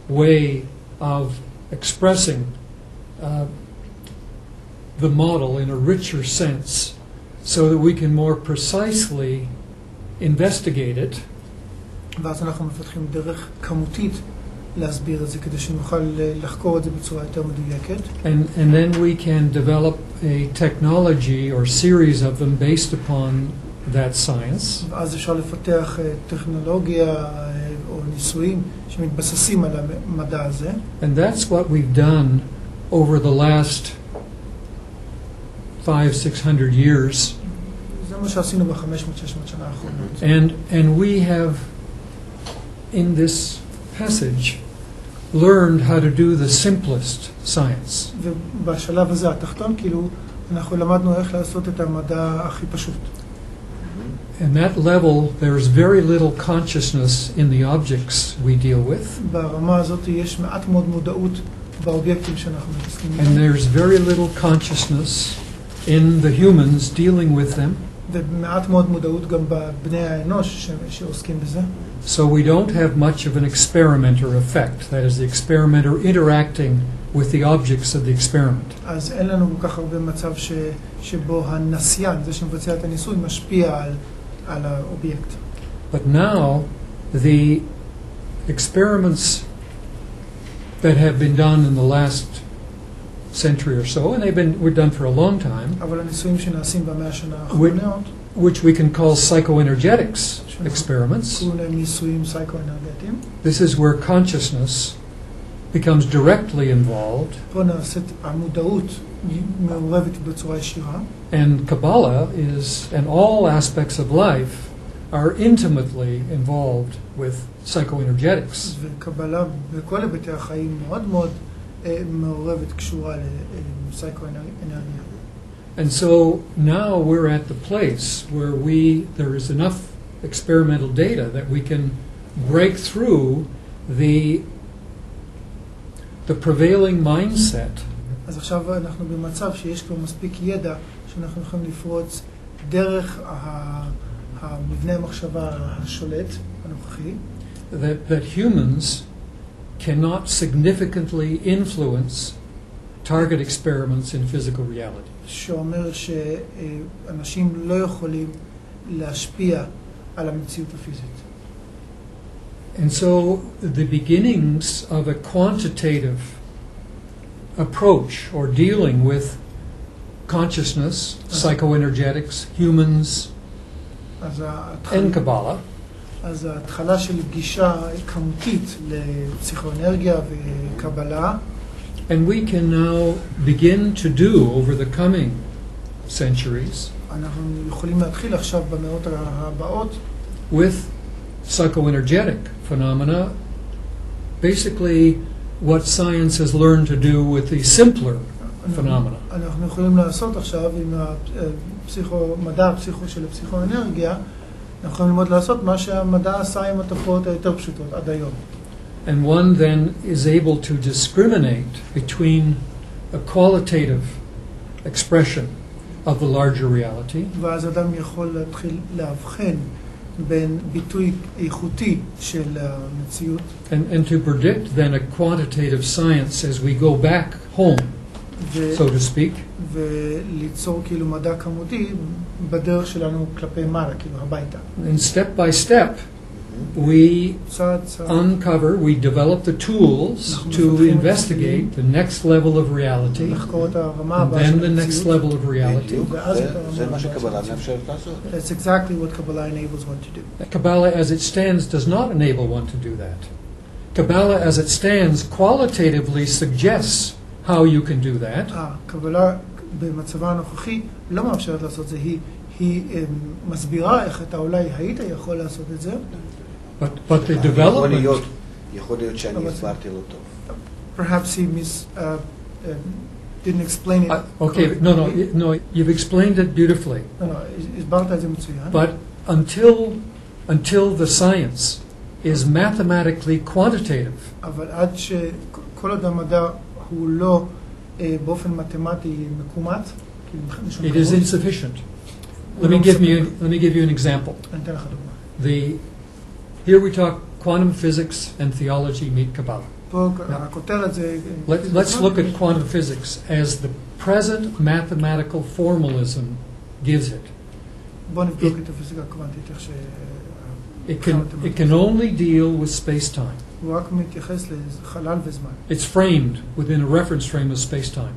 way of expressing the model in a richer sense so that we can more precisely investigate it. ואז אנחנו מפתחים דרך כמותית להסביר את זה כדי שנוכל לחקור את זה בצורה יותר מדויקת. And then we can develop a technology or series of them based upon that science. ואז אפשר לפתח טכנולוגיה או ניסויים שמתבססים על המדע הזה. And that's what we've done over the last 500-600 years. זה זה מה שעשינו ב-500-600 שנה האחרונות. And we have, in this passage, learned how to do the simplest science. ובשלב הזה, התחתון, כאילו, אנחנו למדנו איך לעשות את המדע הכי פשוט. In that level, there's very little consciousness in the objects we deal with. ברמה הזאת יש מעט מאוד מודעות באובייקטים שאנחנו מתעסקים And there's very little consciousness in the humans dealing with them. ומעט מאוד מודעות גם בבני האנוש שעוסקים בזה. So we don't have much of an experimenter effect. That is, the experimenter interacting with the objects of the experiment. אז אין לנו כל כך הרבה מצב שבו הנסיין, זה שמבצע את הניסוי, משפיע על האובייקט. But now, the experiments that have been done in the last century or so, and were done for a long time, אבל הניסויים שנעשים במאה השנה האחרונות, which we can call psychoenergetics experiments. ניסויים פסיכואנרגטיים. This is where consciousness becomes directly involved. פה נעשית המודעות מעורבת בצורה ישירה. And Kabbalah and all aspects of life are intimately involved with psychoenergetics. וקבלה בכל היבטי החיים מאוד מאוד מעורבת, קשורה לפסיכואנרגיה. And so now we're at the place where there is enough experimental data that we can break through the prevailing mindset. אז עכשיו אנחנו במצב שיש כבר מספיק ידע שאנחנו יכולים לפרוץ דרך המבנה המחשבה השולט הנוכחי. That humans cannot significantly influence target experiments in physical reality. שאומר שאנשים לא יכולים להשפיע על המציאות הפיזית. And so the beginnings of a quantitative approach or dealing with consciousness, psychoenergetics, humans, and Kabbalah, אז ההתחלה של גישה כמותית לפסיכואנרגיה וקבלה, and we can now begin to do over the coming centuries אנחנו יכולים להתחיל עכשיו במאות הבאות with psychoenergetic phenomena, basically what science has learned to do with the simpler phenomena. אנחנו יכולים לעשות עכשיו עם המדע של הפסיכואנרגיה, אנחנו יכולים ללמוד לעשות מה שהמדע עשה עם התופעות היותר פשוטות עד היום. And one then is able to discriminate between a qualitative expression of the larger reality ואז אדם יכול להתחיל להבחן בין ביטוי איכותי של המציאות and to predict then a quantitative science as we go back home, so to speak. וליצור כאילו מדע כמותי בדרך שלנו כלפי מעלה, כאילו הביתה. And step by step we uncover, we develop the tools to investigate the next level of reality, and then the next level of reality. That's exactly what Kabbalah enables one to do. Kabbalah as it stands does not enable one to do that. Kabbalah as it stands qualitatively suggests how you can do that. Kabbalah במצבה הנוכחי לא מאפשרת לעשות זה, היא מסבירה איך אתה אולי היית יכול לעשות את זה. But the development... יכול להיות שאני הסברתי לא טוב. Perhaps he didn't explain it. Okay, no, you've explained it beautifully. No, הסברת את זה מצוין. But until the science is mathematically quantitative, אבל עד שכל עוד המדע הוא לא באופן מתמטי מקומט, it is insufficient. Let me give you an example. אני אתן לך דוגמה. Here we talk quantum physics and theology meet Kabbalah. Let's look at quantum physics as the present mathematical formalism gives it. It can only deal with space-time. It's framed within a reference frame of space-time.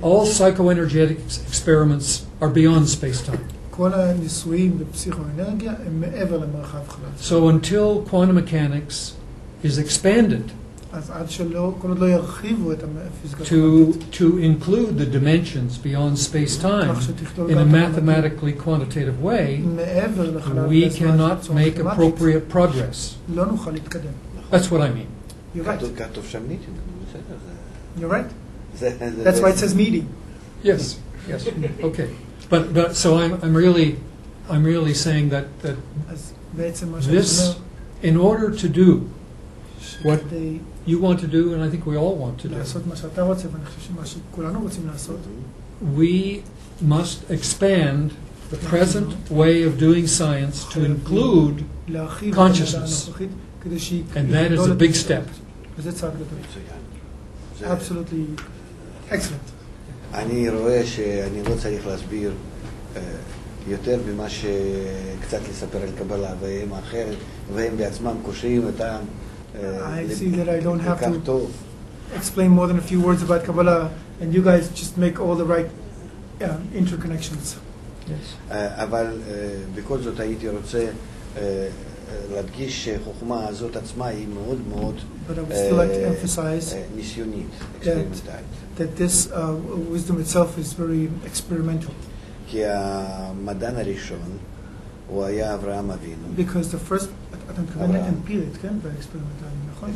All psychoenergetic experiments are beyond space-time. כל הניסויים בפסיכואנרגיה הם מעבר למרחב חלל. So until quantum mechanics is expanded אז עד שלא, כל עוד לא ירחיבו את הפיזיקה to include the dimensions beyond space-time in a mathematically quantitative way, מעבר לחלל we והזמן cannot בצורה make מתמטית, appropriate progress. לא נוכל להתקדם. That's what I mean. You're right. כתוב שם meeting, בסדר, You're right. זה... That's why it says meeting. Yes, yes, okay. But so I'm really saying that אז בעצם מה שאני this, אומר, in order to do what כדי you want to do, and I think we all want to do, לעשות מה שאתה רוצה, ואני חושב שמה שכולנו רוצים לעשות, we must expand the present way of doing science to include, להרחיב את consciousness. המדע הנוכחית, כדי שהיא... and that is a big step. וזה צעד גדול. זה- Absolutely excellent. אני רואה שאני לא צריך להסביר יותר ממה שקצת לספר על קבלה, והם אחרת, והם בעצמם קושרים אותם I see that I don't have לכך to טוב. explain more than a few words about Kabbalah, and you guys just make all the right interconnections. אבל בכל זאת הייתי רוצה להדגיש שהחוכמה הזאת עצמה היא מאוד מאוד But I would still like to emphasize ניסיונית, that, אקספרימנטלית. that this wisdom itself is very experimental. כי המדען הראשון הוא היה אברהם אבינו. Because the first, אתה מתכוון לאמפירית, כן? באקספרימנטלי, נכון?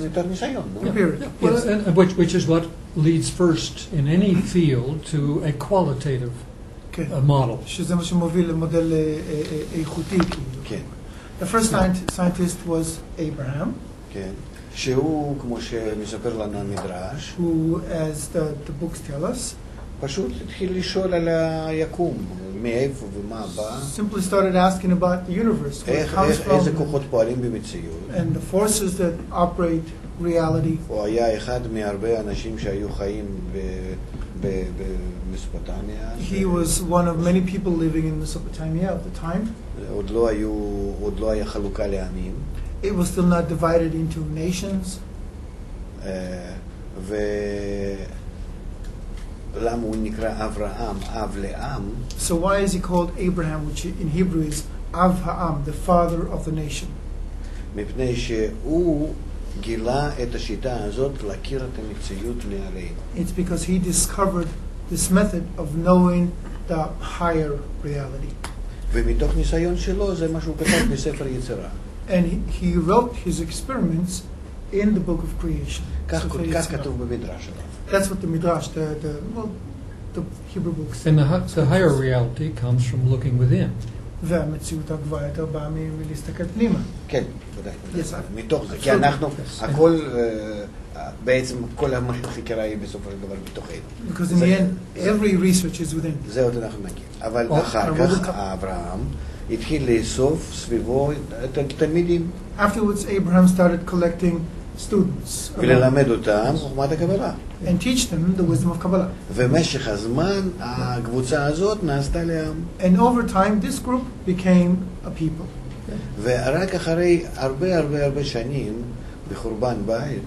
יותר ניסיון, נו. Empiric, Well, yes. and which is what leads first in any field to a qualitative כן. model. שזה מה שמוביל למודל איכותי, כאילו. כן, The first scientist was Abraham, כן. שהוא, כמו שמספר לנו המדרש, who, as the books tell us, פשוט התחיל לשאול על היקום, מאיפה ומה בא, simply started asking about the universe, where it comes איזה from, כוחות פועלים במציאות. and the forces that operate reality. הוא היה אחד מהרבה אנשים שהיו חיים במסופוטמיה. He was one of many people living in Mesopotamia at the time. עוד לא היה חלוקה לעמים. It was still not divided into nations. ולמה הוא נקרא אברהם, אב לעם? So why is he called Abraham, which in Hebrew is Av Ha'am, the father of the nation? מפני שהוא גילה את השיטה הזאת להכיר את המציאות מעלינו. It's because he discovered this method of knowing the higher reality. ומתוך ניסיון שלו זה מה שהוא כתב בספר יצירה. And he wrote his experiments in the book of creation. כך ספר יצירה. כתוב במדרש שלו. That's what the Midrash, the Hebrew books. And the higher reality comes from looking within. והמציאות הגבוהה יותר באה מלהסתכל פנימה. כן, ודאי. Yes, מתוך זה, כי אנחנו, הכל, בעצם כל החקירה היא בסופו של דבר מתוכנו. Because in the end, every research is within. זה עוד אנחנו נגיד. אבל אחר כך אברהם התחיל לאסוף סביבו את התלמידים. Afterwards, Abraham started collecting students וללמד אותם חוכמת הקבלה. and teach them the wisdom of Kabbalah. ומשך הזמן הקבוצה הזאת נעשתה לעם. And over time, this group became a people. ורק אחרי הרבה שנים בחורבן בית,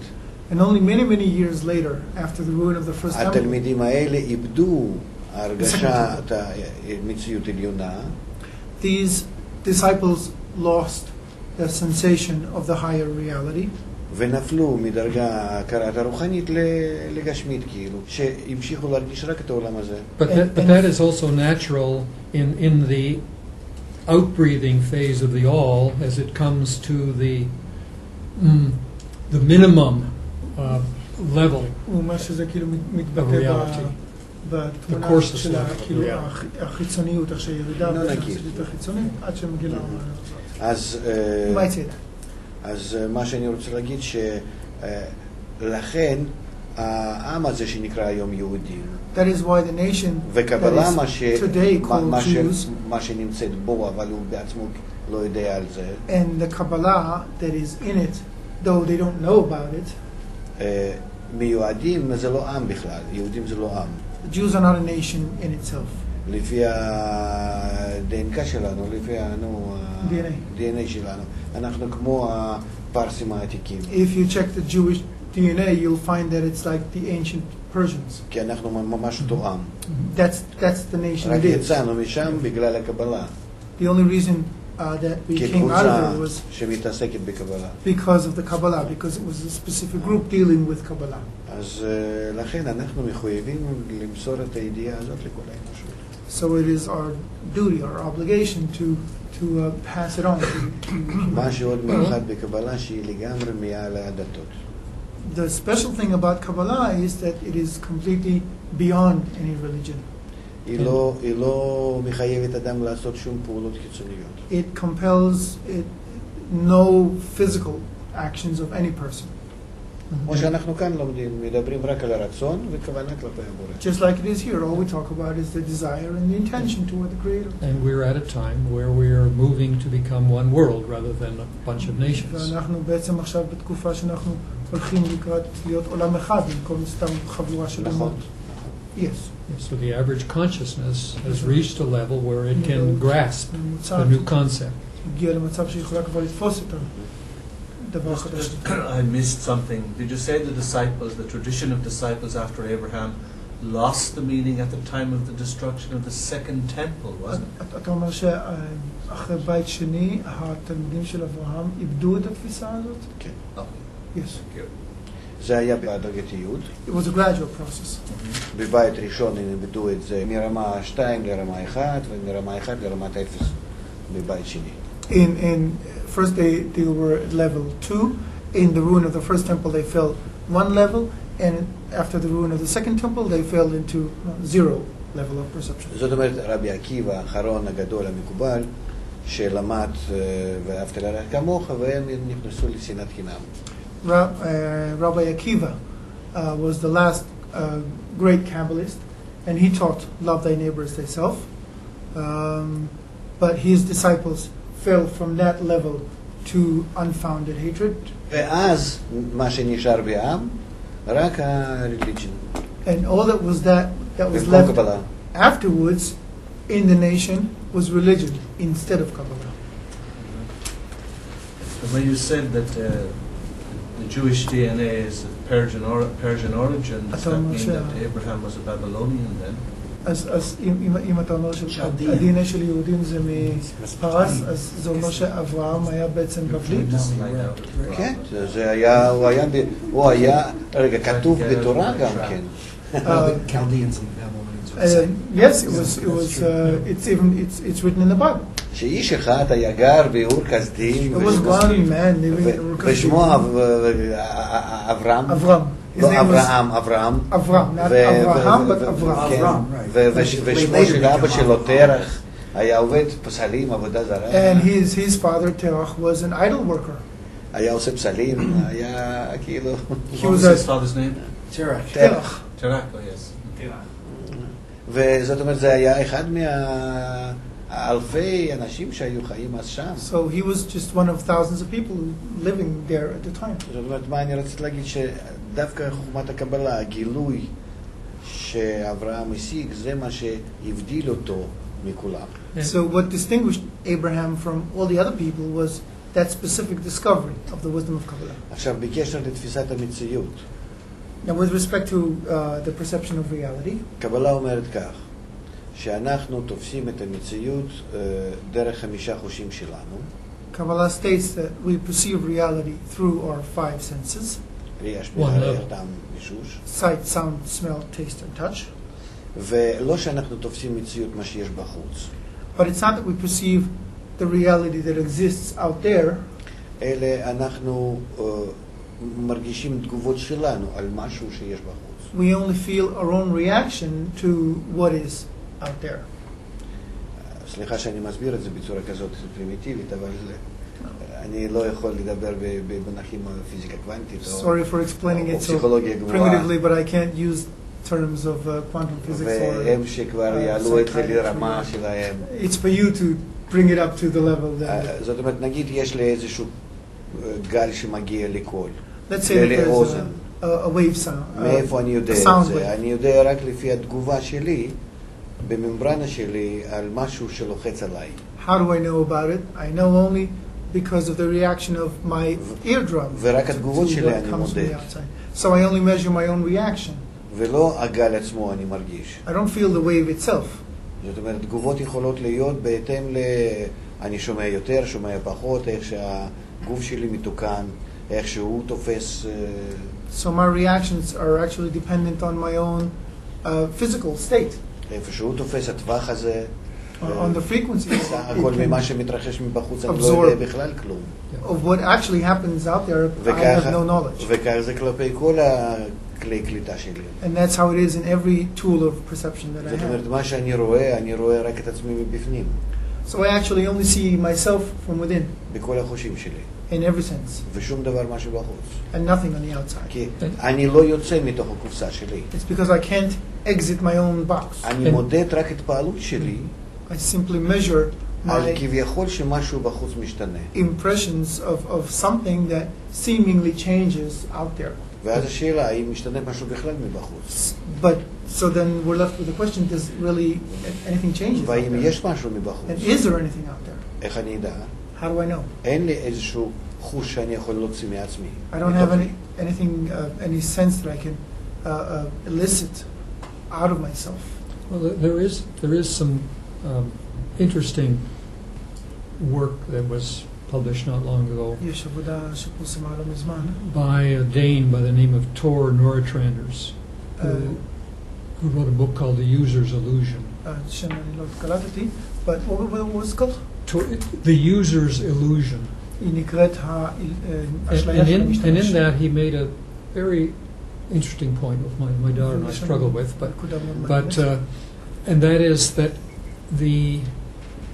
And only many years later, after the ruin of the first temple, התלמידים האלה איבדו הרגשת המציאות עליונה, these disciples lost the sensation of the higher reality. ונפלו מדרגה הכרת הרוחנית לגשמית, כאילו, שהמשיכו להרגיש רק את העולם הזה. But that is also natural in the outbreathing phase of the all, as it comes to the minimum level הוא אומר שזה כאילו of מתבטא reality. בתמונה courses של level of כאילו reality. החיצוניות, איך שהירידה לא נגיד. והחיצוניות החיצונית, עד שמגילה. אז You might say that. אז מה שאני רוצה להגיד שלכן העם הזה שנקרא היום יהודים, That is why the nation וקבלה that is today called Jews, מה שנמצאת בו, אבל הוא בעצמו לא יודע על זה, and the Kabbalah that is in it, though they don't know about it, מיועדים זה לא עם בכלל, יהודים זה לא עם. the Jews are not a nation in itself. לפי ה-DNK שלנו, לפי ה-DNA שלנו, אנחנו כמו הפרסים העתיקים. If you check the Jewish DNA, you'll find that it's like the ancient Persians. כי אנחנו ממש אותו עם. That's the nation רק it is. יצאנו משם בגלל הקבלה. The only reason that we came out of it was שמתעסקת בקבלה. because of the Kabbalah, because it was a specific group dealing with Kabbalah. אז לכן אנחנו מחויבים למסור את הידיעה הזאת לכל האנושות. So it is our duty, our obligation to pass it on. מה שעוד מיוחד בקבלה שהיא לגמרי מעל הדתות. The special thing about Kabbalah is that it is completely beyond any religion. היא לא מחייבת אדם לעשות שום פעולות חיצוניות. It compels no physical actions of any person. כמו שאנחנו כאן לומדים, מדברים רק על הרצון וכוונה כלפי הבורא. Just like it is here, all we talk about is the desire and the intention toward the Creator. And we're at a time where we are moving to become one world rather than a bunch of nations. ואנחנו בעצם עכשיו בתקופה שאנחנו הולכים לקראת להיות עולם אחד במקום סתם חבורה של אומות. Yes. So the average consciousness has reached a level where it can grasp the new concept. הגיע למצב שיכולה כבר לתפוס את הדבר החדש. I missed something. Did you say the disciples, the tradition of disciples after Abraham, lost the meaning at the time of the destruction of the second temple, wasn't it? אתה אומר שאחרי בית שני, התלמידים של אברהם איבדו את התפיסה הזאת? כן. Yes. זה היה בהדרגתיות. It was a gradual process. בבית ראשון הם איבדו את זה מרמה 2 לרמה 1 ומרמה 1 לרמת 0 בבית שני. First they were at level 2. In the ruin of the first temple they fell one level, and after the ruin of the second temple they fell into 0 level of perception. זאת אומרת רבי עקיבא האחרון הגדול המקובל שלמד ואהבת לרעך כמוך והם נכנסו לשנאת חינם. Rabbi Akiva was the last great Kabbalist, and he taught love thy neighbor as thyself. But his disciples fell from that level to unfounded hatred. ואז מה שנשאר בעם רק ה-religion. And all that was left afterwards in the nation was religion instead of Kabbalah. When you said that the Jewish DNA is of Persian origin, does that mean that Abraham was a Babylonian then? אז אם אתה אומר שה-DNA של יהודים זה מפרס, אז זה אומר שאברהם היה בעצם בבליפ? כן, זה היה, הוא היה, רגע, כתוב בתורה גם כן. Chaldeans and Babylonians. Yes, it's written in the Bible. שאיש אחד היה גר באור כסדים, There was one man living in Ur Kasdim. ושמו אברהם. לא אברהם, אברהם. אברהם, not Abraham, but אברהם. ושמו של אבא שלו תרח היה עובד פסלים, עבודה זרה. And his father Terach was an idol worker. היה עושה פסלים, היה כאילו... What was his father's name? Terach. Terach, oh yes. וזאת אומרת, זה היה אחד אלפי אנשים שהיו חיים אז שם. So he was just one of thousands of people living there at the time. זאת אומרת, מה אני רציתי להגיד, שדווקא חוכמת הקבלה, הגילוי שאברהם השיג, זה מה שהבדיל אותו מכולם. So what distinguished Abraham from all the other people was that specific discovery of the wisdom of Kabbalah. עכשיו, בקשר לתפיסת המציאות. Now with respect to the perception of reality, קבלה אומרת כך, שאנחנו תופסים את המציאות דרך 5 חושים שלנו. Kabbalah states that we perceive reality through our 5 senses. ראייה, שמיעה, ריח, טעם, מישוש. Sight, sound, smell, taste and touch. ולא שאנחנו תופסים מציאות מה שיש בחוץ. But it's not that we perceive the reality that exists out there. אלא אנחנו מרגישים תגובות שלנו על משהו שיש בחוץ. We only feel our own reaction to what is out there. סליחה שאני מסביר את זה בצורה כזאת פרימיטיבית, אבל אני לא יכול לדבר במונחים פיזיקה קוונטית Sorry for explaining it so primitively, but I can't use terms of quantum physics. והם שכבר יעלו את זה לרמה שלהם. It's for you to bring it up to the level that... זאת אומרת, נגיד יש לי איזשהו גל שמגיע לקול. Let's say there's a wave sound. מאיפה אני יודע את זה? אני יודע רק לפי התגובה שלי, בממברנה שלי, על משהו שלוחץ עליי. How do I know about it? I know only because of the reaction of my eardrum. ורק התגובות שלי אני מודד. So I only measure my own reaction. ולא הגל עצמו אני מרגיש. I don't feel the wave itself. זאת אומרת, תגובות יכולות להיות בהתאם אני שומע יותר, שומע פחות, איך שהגוף שלי מתוקן, איך שהוא תופס... So my reactions are actually dependent on my own physical state. איפה שהוא תופס, הטווח הזה... On the frequency הכל ממה שמתרחש מבחוץ, אני לא יודע בכלל כלום. of what actually happens out there, I have no knowledge. וכך זה כלפי כל הכלי קליטה שלי. And that's how it is in every tool of perception that I זאת אומרת, have. מה שאני רואה, אני רואה רק את עצמי מבפנים. So I actually only see myself from within, בכל החושים שלי. in every sense, ושום דבר משהו בחוץ. and nothing on the outside. כי אני לא יוצא מתוך הקופסה שלי. It's because I can't exit my own box. אני מודד רק את פעלות שלי, I simply measure על my כביכול שמשהו בחוץ משתנה. impressions of something that seemingly changes out there. ואז השאלה, האם משתנה משהו בכלל מבחוץ? But so then we're left with the question: does really anything change? out והאם there? יש משהו מבחוץ? And is there anything out there? איך אני אדע? How do I know? אין לי איזשהו חוש שאני יכול להוציא מעצמי. I don't have anything, any sense that I can elicit out of myself. Well, there is some interesting work that was published not long ago יש עבודה שפורסמה לא מזמן. by a Dane by the name of Tor Noratranders, who wrote a book called The User's Illusion. שם אני לא קלטתי, but what was it called? The User's Illusion. היא נקראת האשליה של המשתמש. And in that he made a very interesting point with my daughter and I struggle with, but and that is that the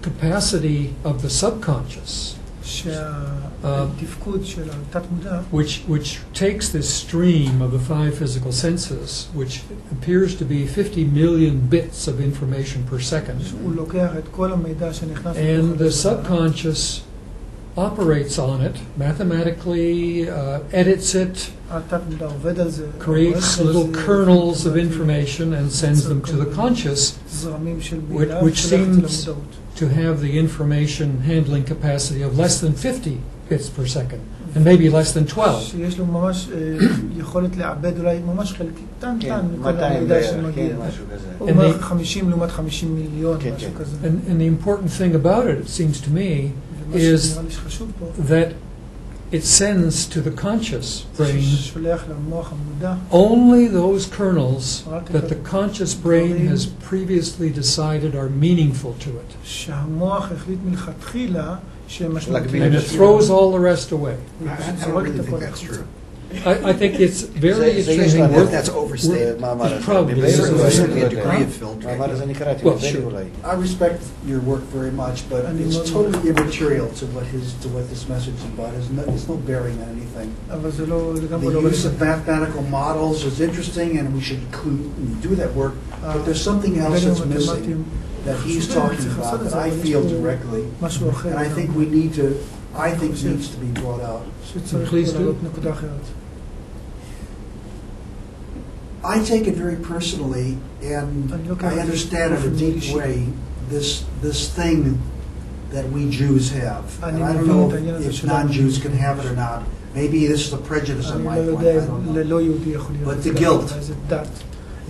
capacity of the subconscious, שהתפקוד של התת-מודע, which takes this stream of the five physical senses, which appears to be 50 million bits of information per second, הוא לוקח את כל המידע שנכנס and the subconscious operates on it mathematically, edits it, התת-מודע עובד על זה, creates little kernels of information and sends them to the conscious, זרמים של מידע, which seems למודעות. to have the information handling capacity of less than 50 bits per second, and maybe less than 12. שיש לו ממש יכולת לעבד אולי ממש חלק קטן מכל 200 המידע שמגיע. משהו כזה. הוא אומר 50 לעומת 50 מיליון, משהו כזה. And the important thing about it seems to me, is שנראה לי שחשוב פה, that it sends to the conscious brain שולח למוח המודע only those kernels that the conscious brain has previously decided are meaningful to it. שהמוח החליט מלכתחילה שהם משמעותיים. And it throws all the rest away. I really think that's true. I think it's very interesting. That's overstated. Probably There's certainly a is. degree of filtering. מאמר הזה נקרא, Well, sure. I respect your work very much, but it's totally immaterial to what this message is about. There's no bearing on anything. אבל זה לא לגמרי The לא use of mathematical models is interesting, and we should do that work. But there's something else that's missing that he's talking about that I feel directly, משהו אחר. and I think needs to be brought out. שצריך Please do. לעלות נקודה אחרת. I take it very personally, and I understand in a deep way this thing that we Jews have. And I don't know if non-Jews can have it or not. Maybe this is a prejudice on my point. I don't know. לא יהודי יכול להיות. But the guilt. איזה דת,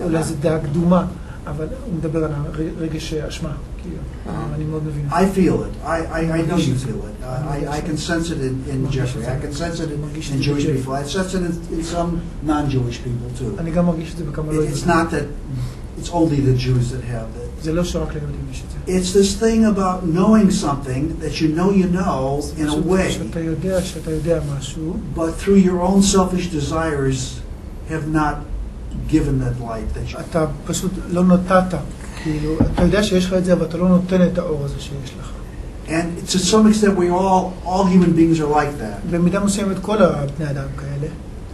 אולי איזה דעה קדומה, אבל הוא מדבר על רגש אשמה. אני מאוד מבין. I feel it. I know you feel it. I can sense it in Jeffrey. I can sense it in Jewish people. I sense it in some non-Jewish people too. אני גם מרגיש את זה בכמה לא It's not that it's only the Jews that have it. זה לא שרק ליהודים יש את זה. It's this thing about knowing something that you know in a way, שאתה יודע משהו, but through your own selfish desires have not given that light that you. אתה פשוט לא נתת. כאילו, אתה יודע שיש לך את זה, אבל אתה לא נותן את האור הזה שיש לך. And to some extent, all human beings are like that. במידה מסוימת כל הבני אדם כאלה.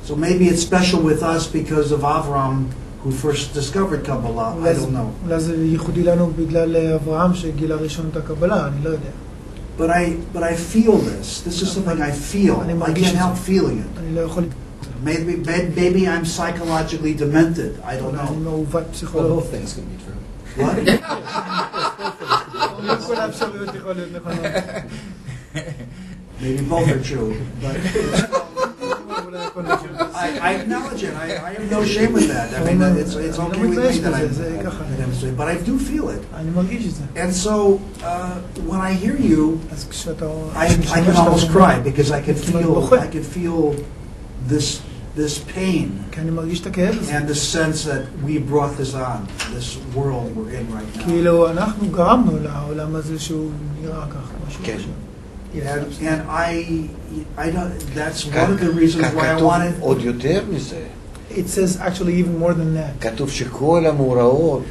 So maybe it's special with us because of Avram, who first discovered Kabbalah. I don't know. אולי זה ייחודי לנו בגלל אברהם שגילה ראשון את הקבלה, אני לא יודע. But I feel this. This is something I feel. I can't help feeling it. אני לא יכול... Maybe I'm psychologically demented. I don't אני know. מעוות Well, פסיכולוגי. both things can be true. What? כל האפשרויות יכול להיות נכונות. Maybe both are true. But I acknowledge it. I have no shame with that. I mean, it's okay with me that I'm saying, but I do feel it. אני מרגיש את זה. And so when I hear you, אז כשאתה... I can almost cry because I can feel this pain כי אני מרגיש את הכאב הזה. and the sense that we brought this on, this world we're in right now. כאילו אנחנו גרמנו לעולם הזה שהוא נראה ככה, משהו כזה. And I don't, that's one of the reasons why I wanted... עוד יותר מזה. It says actually even more than that. כתוב שכל המאורעות,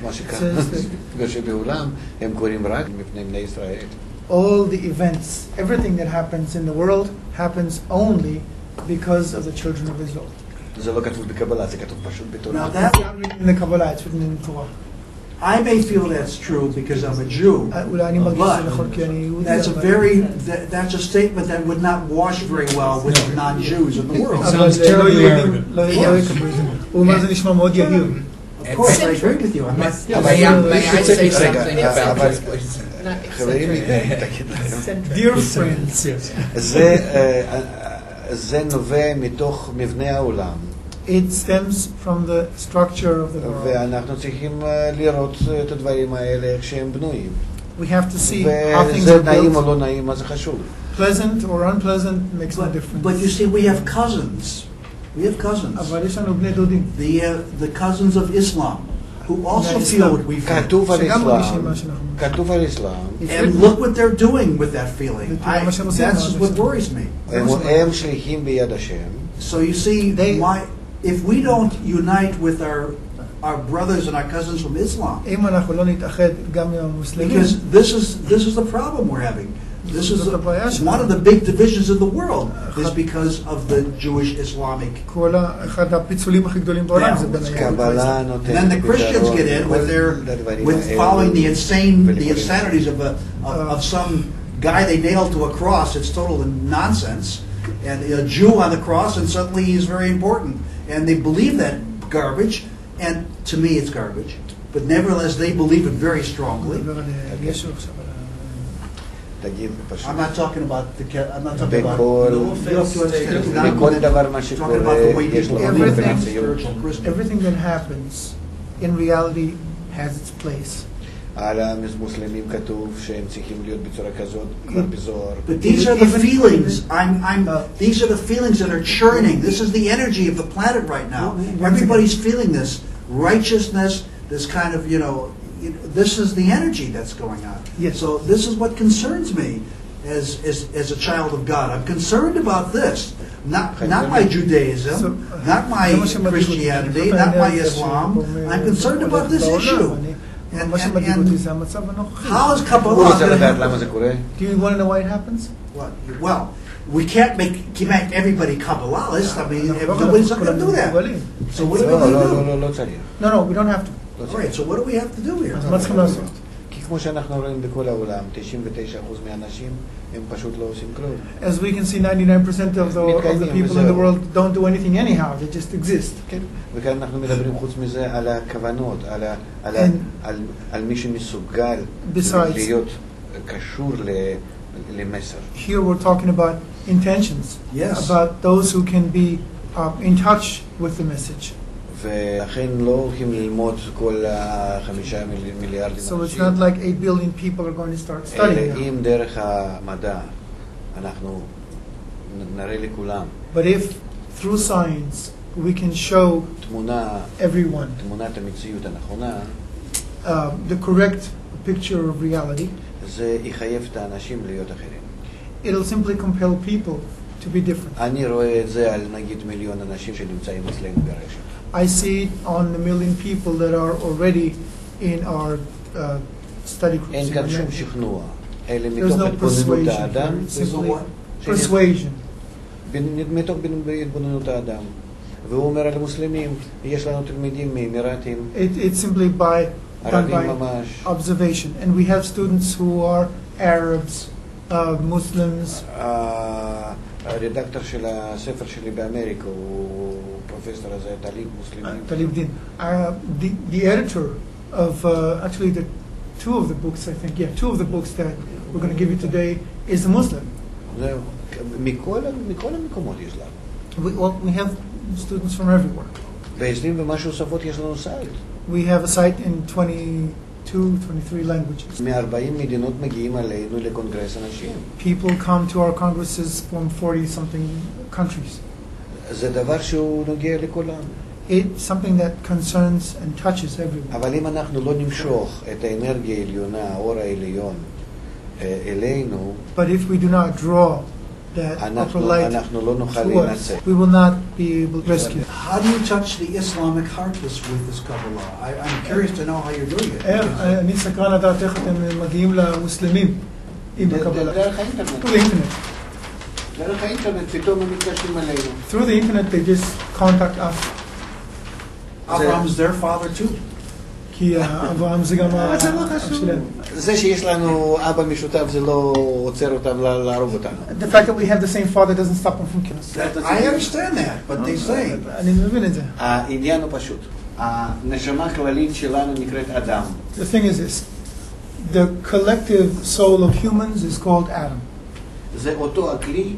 מה שבעולם, הם קורים רק מפני בני ישראל. All the events, everything that happens in the world happens only because of the children of Israel. זה לא כתוב בקבלה, זה כתוב פשוט בתורה. Now that, It's not written in the Kabbalah, it's written in the Torah. I may feel that's true because I'm a Jew, אולי אני מרגיש but שזה נכון כי אני יהודי. that's a statement that would not wash very well with non-Jews in the world. Sounds terribly arrogant. הוא אומר זה נשמע מאוד יהיר. Of course, I agree with you. I'm not... May I say something about this? חברים, Dear friends, זה נובע מתוך מבנה העולם. it stems from the structure of the world. ואנחנו צריכים לראות את הדברים האלה איך שהם בנויים. We have to see how things וזה are נעים או built. לא נעים, מה זה חשוב. Pleasant or unpleasant makes no difference. But you see, we have cousins. We have cousins. אבל יש לנו בני דודים. The cousins of Islam, who also feel what we feel. כתוב על שגם מרגישים אסלאם, מה שאנחנו מרגישים. כתוב על אסלאם, And look what they're doing with that feeling. That's what worries me. הם שליחים ביד השם. So you see, if we don't unite with our brothers and our cousins from Islam, אם אנחנו לא נתאחד גם עם המוסלמים, because this is the problem we're having. This is one of the big divisions of the world is because of the Jewish Islamic. כל אחד הפיצולים הכי גדולים בעולם זה בין קבלה And נותנת then the Christians get in with following the insanities of some guy they nailed to a cross. It's total nonsense. And a Jew on the cross, and suddenly he's very important. And they believe that garbage, and to me it's garbage. But nevertheless, they believe it very strongly. I'm not talking about I'm not talking about... בכל דבר מה שקורה, יש לו Everything that happens in reality has its place. על המוסלמים כתוב שהם צריכים להיות בצורה כזאת כבר בזוהר. But these are the feelings. These are the feelings that are churning. This is the energy of the planet right now. Everybody's feeling this righteousness, this kind of, this is the energy that's going on. Yes. So this is what concerns me as a child of God. I'm concerned about this. Not my Judaism, not my Christianity, not my Islam. I'm concerned about this issue. מה שמדאיג אותי זה המצב הנוכחי. How is Kabbalah? הוא רוצה לדעת למה זה קורה? Do you want to know why it happens? Well, we can't make everybody Kabbalist. I mean, nobody's not going to do that. So what are we going to do? לא צריך. No, we don't have to. All right, so what do we have to do here? אז מה צריכים לעשות? כי כמו שאנחנו רואים בכל העולם, 99% מהאנשים הם פשוט לא עושים כלום. As we can see, 99% of the people in the world don't do anything anyhow. They just exist. כן. וכאן אנחנו מדברים חוץ מזה על הכוונות, על מי שמסוגל להיות קשור למסר. Here we're talking about intentions. Yes. About those who can be in touch with the message. ולכן לא הולכים ללמוד כל 5 מיליארדים So it's not like 8 billion people are going to start studying now. אם דרך המדע אנחנו נראה לכולם. But if through science we can show everyone תמונת המציאות הנכונה, the correct picture of reality, זה יחייב את האנשים להיות אחרים. It'll simply compel people to be different. אני רואה את זה על נגיד מיליון אנשים שנמצאים אצלנו ברשת. I see it on the million people that are already in our study groups. אין כאן שום שכנוע. אלה There's מתוך no התבוננות persuasion. האדם. Simply persuasion. מתוך התבוננות האדם. והוא אומר על המוסלמים, יש לנו תלמידים מאמירתים. It's simply done by observation. And we have students who are Arabs, Muslims. הרדקטור של הספר שלי באמריקה הוא פרופסור הזה, טליב מוסלמי. טליב דין. The editor of actually two of the books, I think, two of the books that we're going to give you today is a Muslim. זהו. מכל המקומות יש לנו. We have students from everywhere. ב-20 ומשהו שפות יש לנו סייט. We have a site in 22, 23 languages. מ-40 מדינות מגיעים עלינו לקונגרס אנשים. People come to our congresses from 40-something countries. זה דבר שהוא נוגע לכולם. It's something that concerns and touches everyone. אבל אם אנחנו לא נמשוך את האנרגיה העליונה, האור העליון, אלינו, But if we do not draw that upper light אנחנו לא נוכל to us, להינצל. we will not be able to rescue. How do you touch the Islamic heart with this Kabbalah? I'm curious to know how you're doing it. אני סקרן לדעת איך אתם מגיעים למוסלמים עם הקבלה. דרך האינטרנט. Through the internet. דרך האינטרנט פתאום הם מתקשרים עלינו. Through the internet they just contact us. Abraham is their father too. כי אברהם זה גם האח שלהם. זה שיש לנו אבא משותף זה לא עוצר אותם להרוג אותנו. The fact that we have the same father doesn't stop them from killing us. I understand that, but they say. אני מבין את זה. העניין הוא פשוט. הנשמה הכללית שלנו נקראת אדם. The thing is this. The collective soul of humans is called Adam. זה אותו הכלי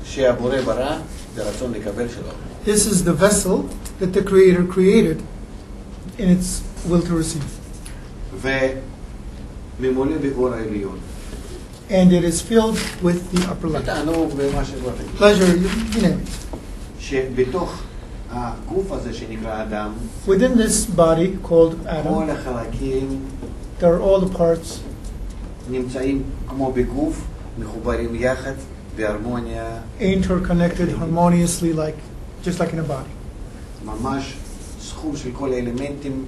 שהבורא ברא ברצון לקבל שלו. This is the vessel that the Creator created in its will to receive. וממולא באור העליון. And it is filled with the upper light. תענוג ומה שבא. Pleasure, you name it. שבתוך הגוף הזה שנקרא אדם, Within this body called כל Adam, החלקים there are all the parts נמצאים כמו בגוף, מחוברים יחד, בהרמוניה, interconnected harmoniously, just like in a body. ממש סכום של כל האלמנטים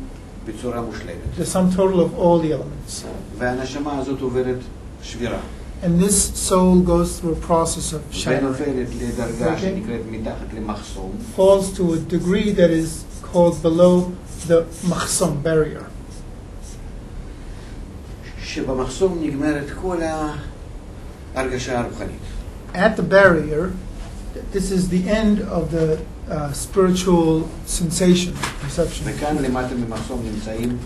בצורה מושלמת. The sum total of all the elements. והנשמה הזאת עוברת שבירה. And this soul goes through a process of shattering. ונופלת לדרגה שנקראת מתחת למחסום. Falls to a degree that is called below the mahsum barrier. שבמחסום נגמרת כל ההרגשה הרוחנית. At the barrier, this is the end of the spiritual sensation, perception. וכאן למטה במחסום נמצאים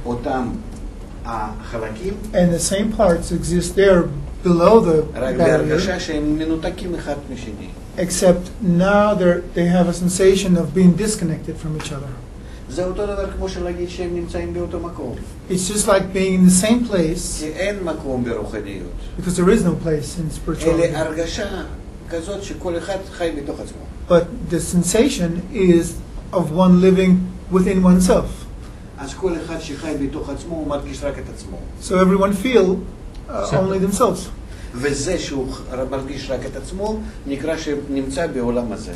אותם החלקים. And the same parts exist there below the רק barrier, בהרגשה שהם מנותקים אחד משני. except now they have a sensation of being disconnected from each other. זה אותו דבר כמו שלהגיד שהם נמצאים באותו מקום. It's just like being in the same place, כי אין מקום ברוחניות. because there is no place in spirituality. אלה הרגשה כזאת שכל אחד חי בתוך עצמו. But the sensation is of one living within oneself. אז כל אחד שחי בתוך עצמו הוא מרגיש רק את עצמו. So everyone feel only themselves. וזה שהוא מרגיש רק את עצמו נקרא שנמצא בעולם הזה.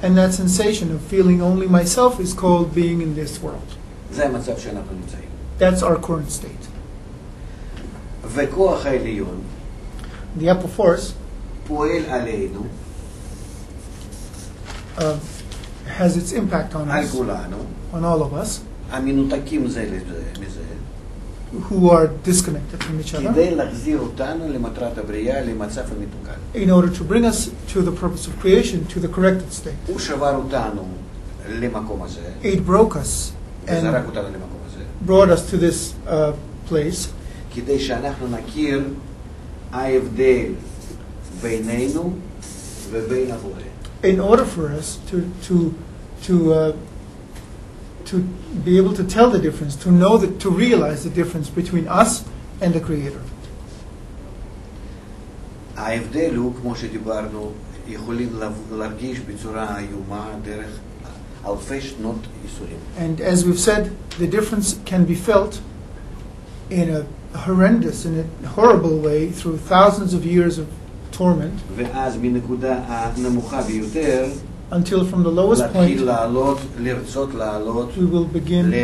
And that sensation of feeling only myself is called being in this world. זה המצב שאנחנו נמצאים. That's our current state. וכוח העליון The upper force פועל עלינו, has its impact on על us, כולנו, on all of us, המנותקים זה מזה, who are disconnected from each other, כדי להחזיר אותנו למטרת הבריאה, למצב המתוקן. in order to bring us to the purpose of creation, to the corrected state. הוא שבר אותנו למקום הזה, It broke us וזרק and אותנו למקום הזה, brought us to this place כדי שאנחנו נכיר ההבדל בינינו ובין הבורא. in order for us to be able to tell the difference, to know that, to realize the difference between us and the Creator. ההבדל הוא, כמו שדיברנו, יכולים להרגיש בצורה איומה דרך אלפי שנות ייסורים. And as we've said, the difference can be felt in a horrendous, in a horrible way, through thousands of years of torment, ואז מנקודה הנמוכה ביותר, until from the lowest להתחיל point לעלות, לרצות לעלות we will begin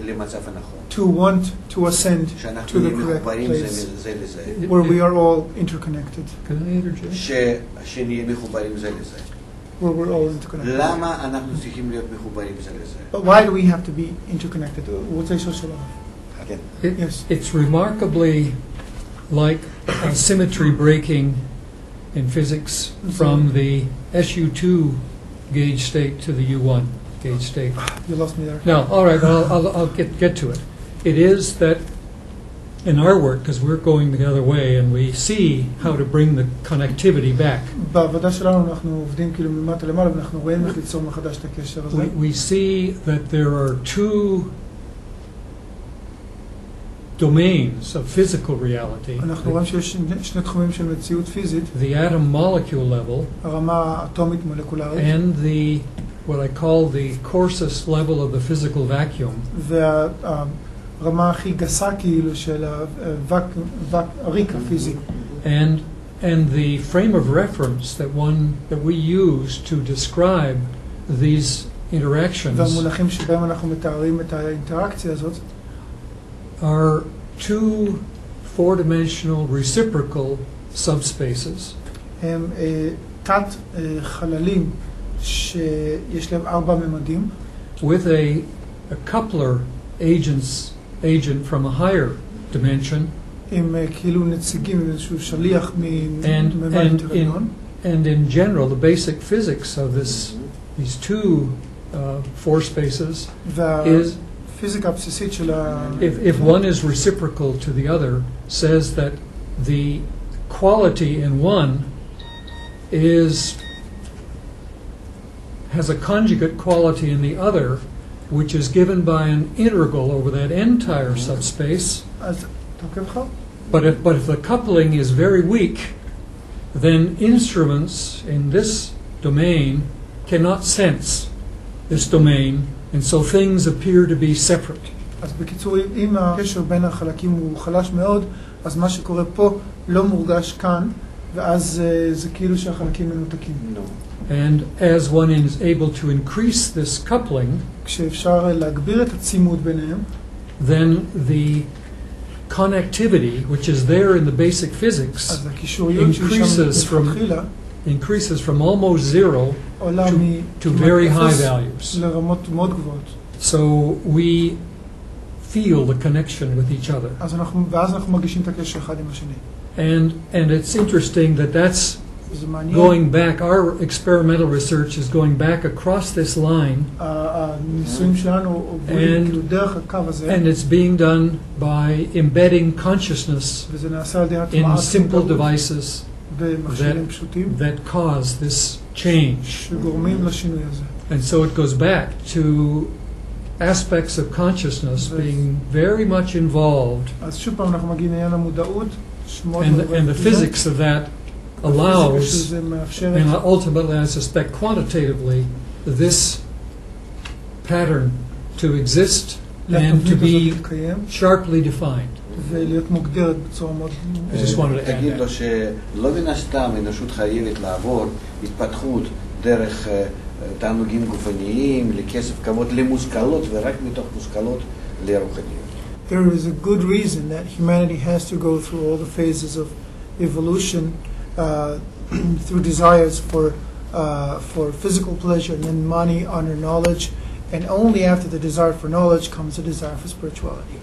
למצב הנכון. to want to ascend to שאנחנו the נהיה correct מחוברים place, זה לזה. where we are all interconnected, Can I interject? שנהיה מחוברים זה לזה. where we're all interconnected. למה אנחנו צריכים להיות מחוברים זה לזה? But why do we have to be interconnected? כן. Yes. It's remarkably like a symmetry breaking in physics from the SU2 gauge state to the U1 gauge state. You lost me there. Now, all right, I'll get to it. It is that in our work, because we're going the other way, and we see how to bring the connectivity back. בעבודה שלנו אנחנו עובדים כאילו ממטה למעלה, ואנחנו רואים איך ליצור מחדש את הקשר הזה. We see that there are two domains of physical reality. אנחנו רואים שיש שני תחומים של מציאות פיזית. The atom molecule level. הרמה האטומית מולקולרית. And the what I call the coarsest level of the physical vacuum. והרמה הכי גסה כאילו של הריק הפיזי. And the frame of reference that we use to describe these interactions והמונחים שבהם אנחנו מתארים את האינטראקציה הזאת are two four-dimensional reciprocal subspaces. הם תת חללים שיש להם 4 ממדים. With a coupler agent from a higher dimension. עם כאילו נציגים, איזשהו שליח מממד עליון. And in general, the basic physics of these two four spaces is if one is reciprocal to the other, says that the quality in one has a conjugate quality in the other, which is given by an integral over that entire subspace. But if the coupling is very weak, then instruments in this domain cannot sense this domain, and so things appear to be separate. אז בקיצור, אם הקשר בין החלקים הוא חלש מאוד, אז מה שקורה פה לא מורגש כאן, ואז זה כאילו שהחלקים מנותקים. And as one is able to increase this coupling, כשאפשר להגביר את הצימוד ביניהם, then the connectivity, which is there in the basic physics, increases from almost zero to very high values. So we feel the connection with each other. And it's interesting that that's going back, our experimental research is going back across this line, and it's being done by embedding consciousness in simple devices that cause this change. And so it goes back to aspects of consciousness being very much involved, and the physics of that allows, and ultimately I suspect quantitatively, this pattern to exist and to be sharply defined. I just wanted to add תגיד לו שלא מן הסתם האנושות חייבת לעבור התפתחות דרך תענוגים גופניים, לכסף כבוד, למושכלות, ורק מתוך מושכלות לרוחניות. There is a good reason that humanity has to go through all the phases of evolution through desires for physical pleasure, and then money, honor, knowledge, and only after the desire for knowledge comes the desire for spirituality.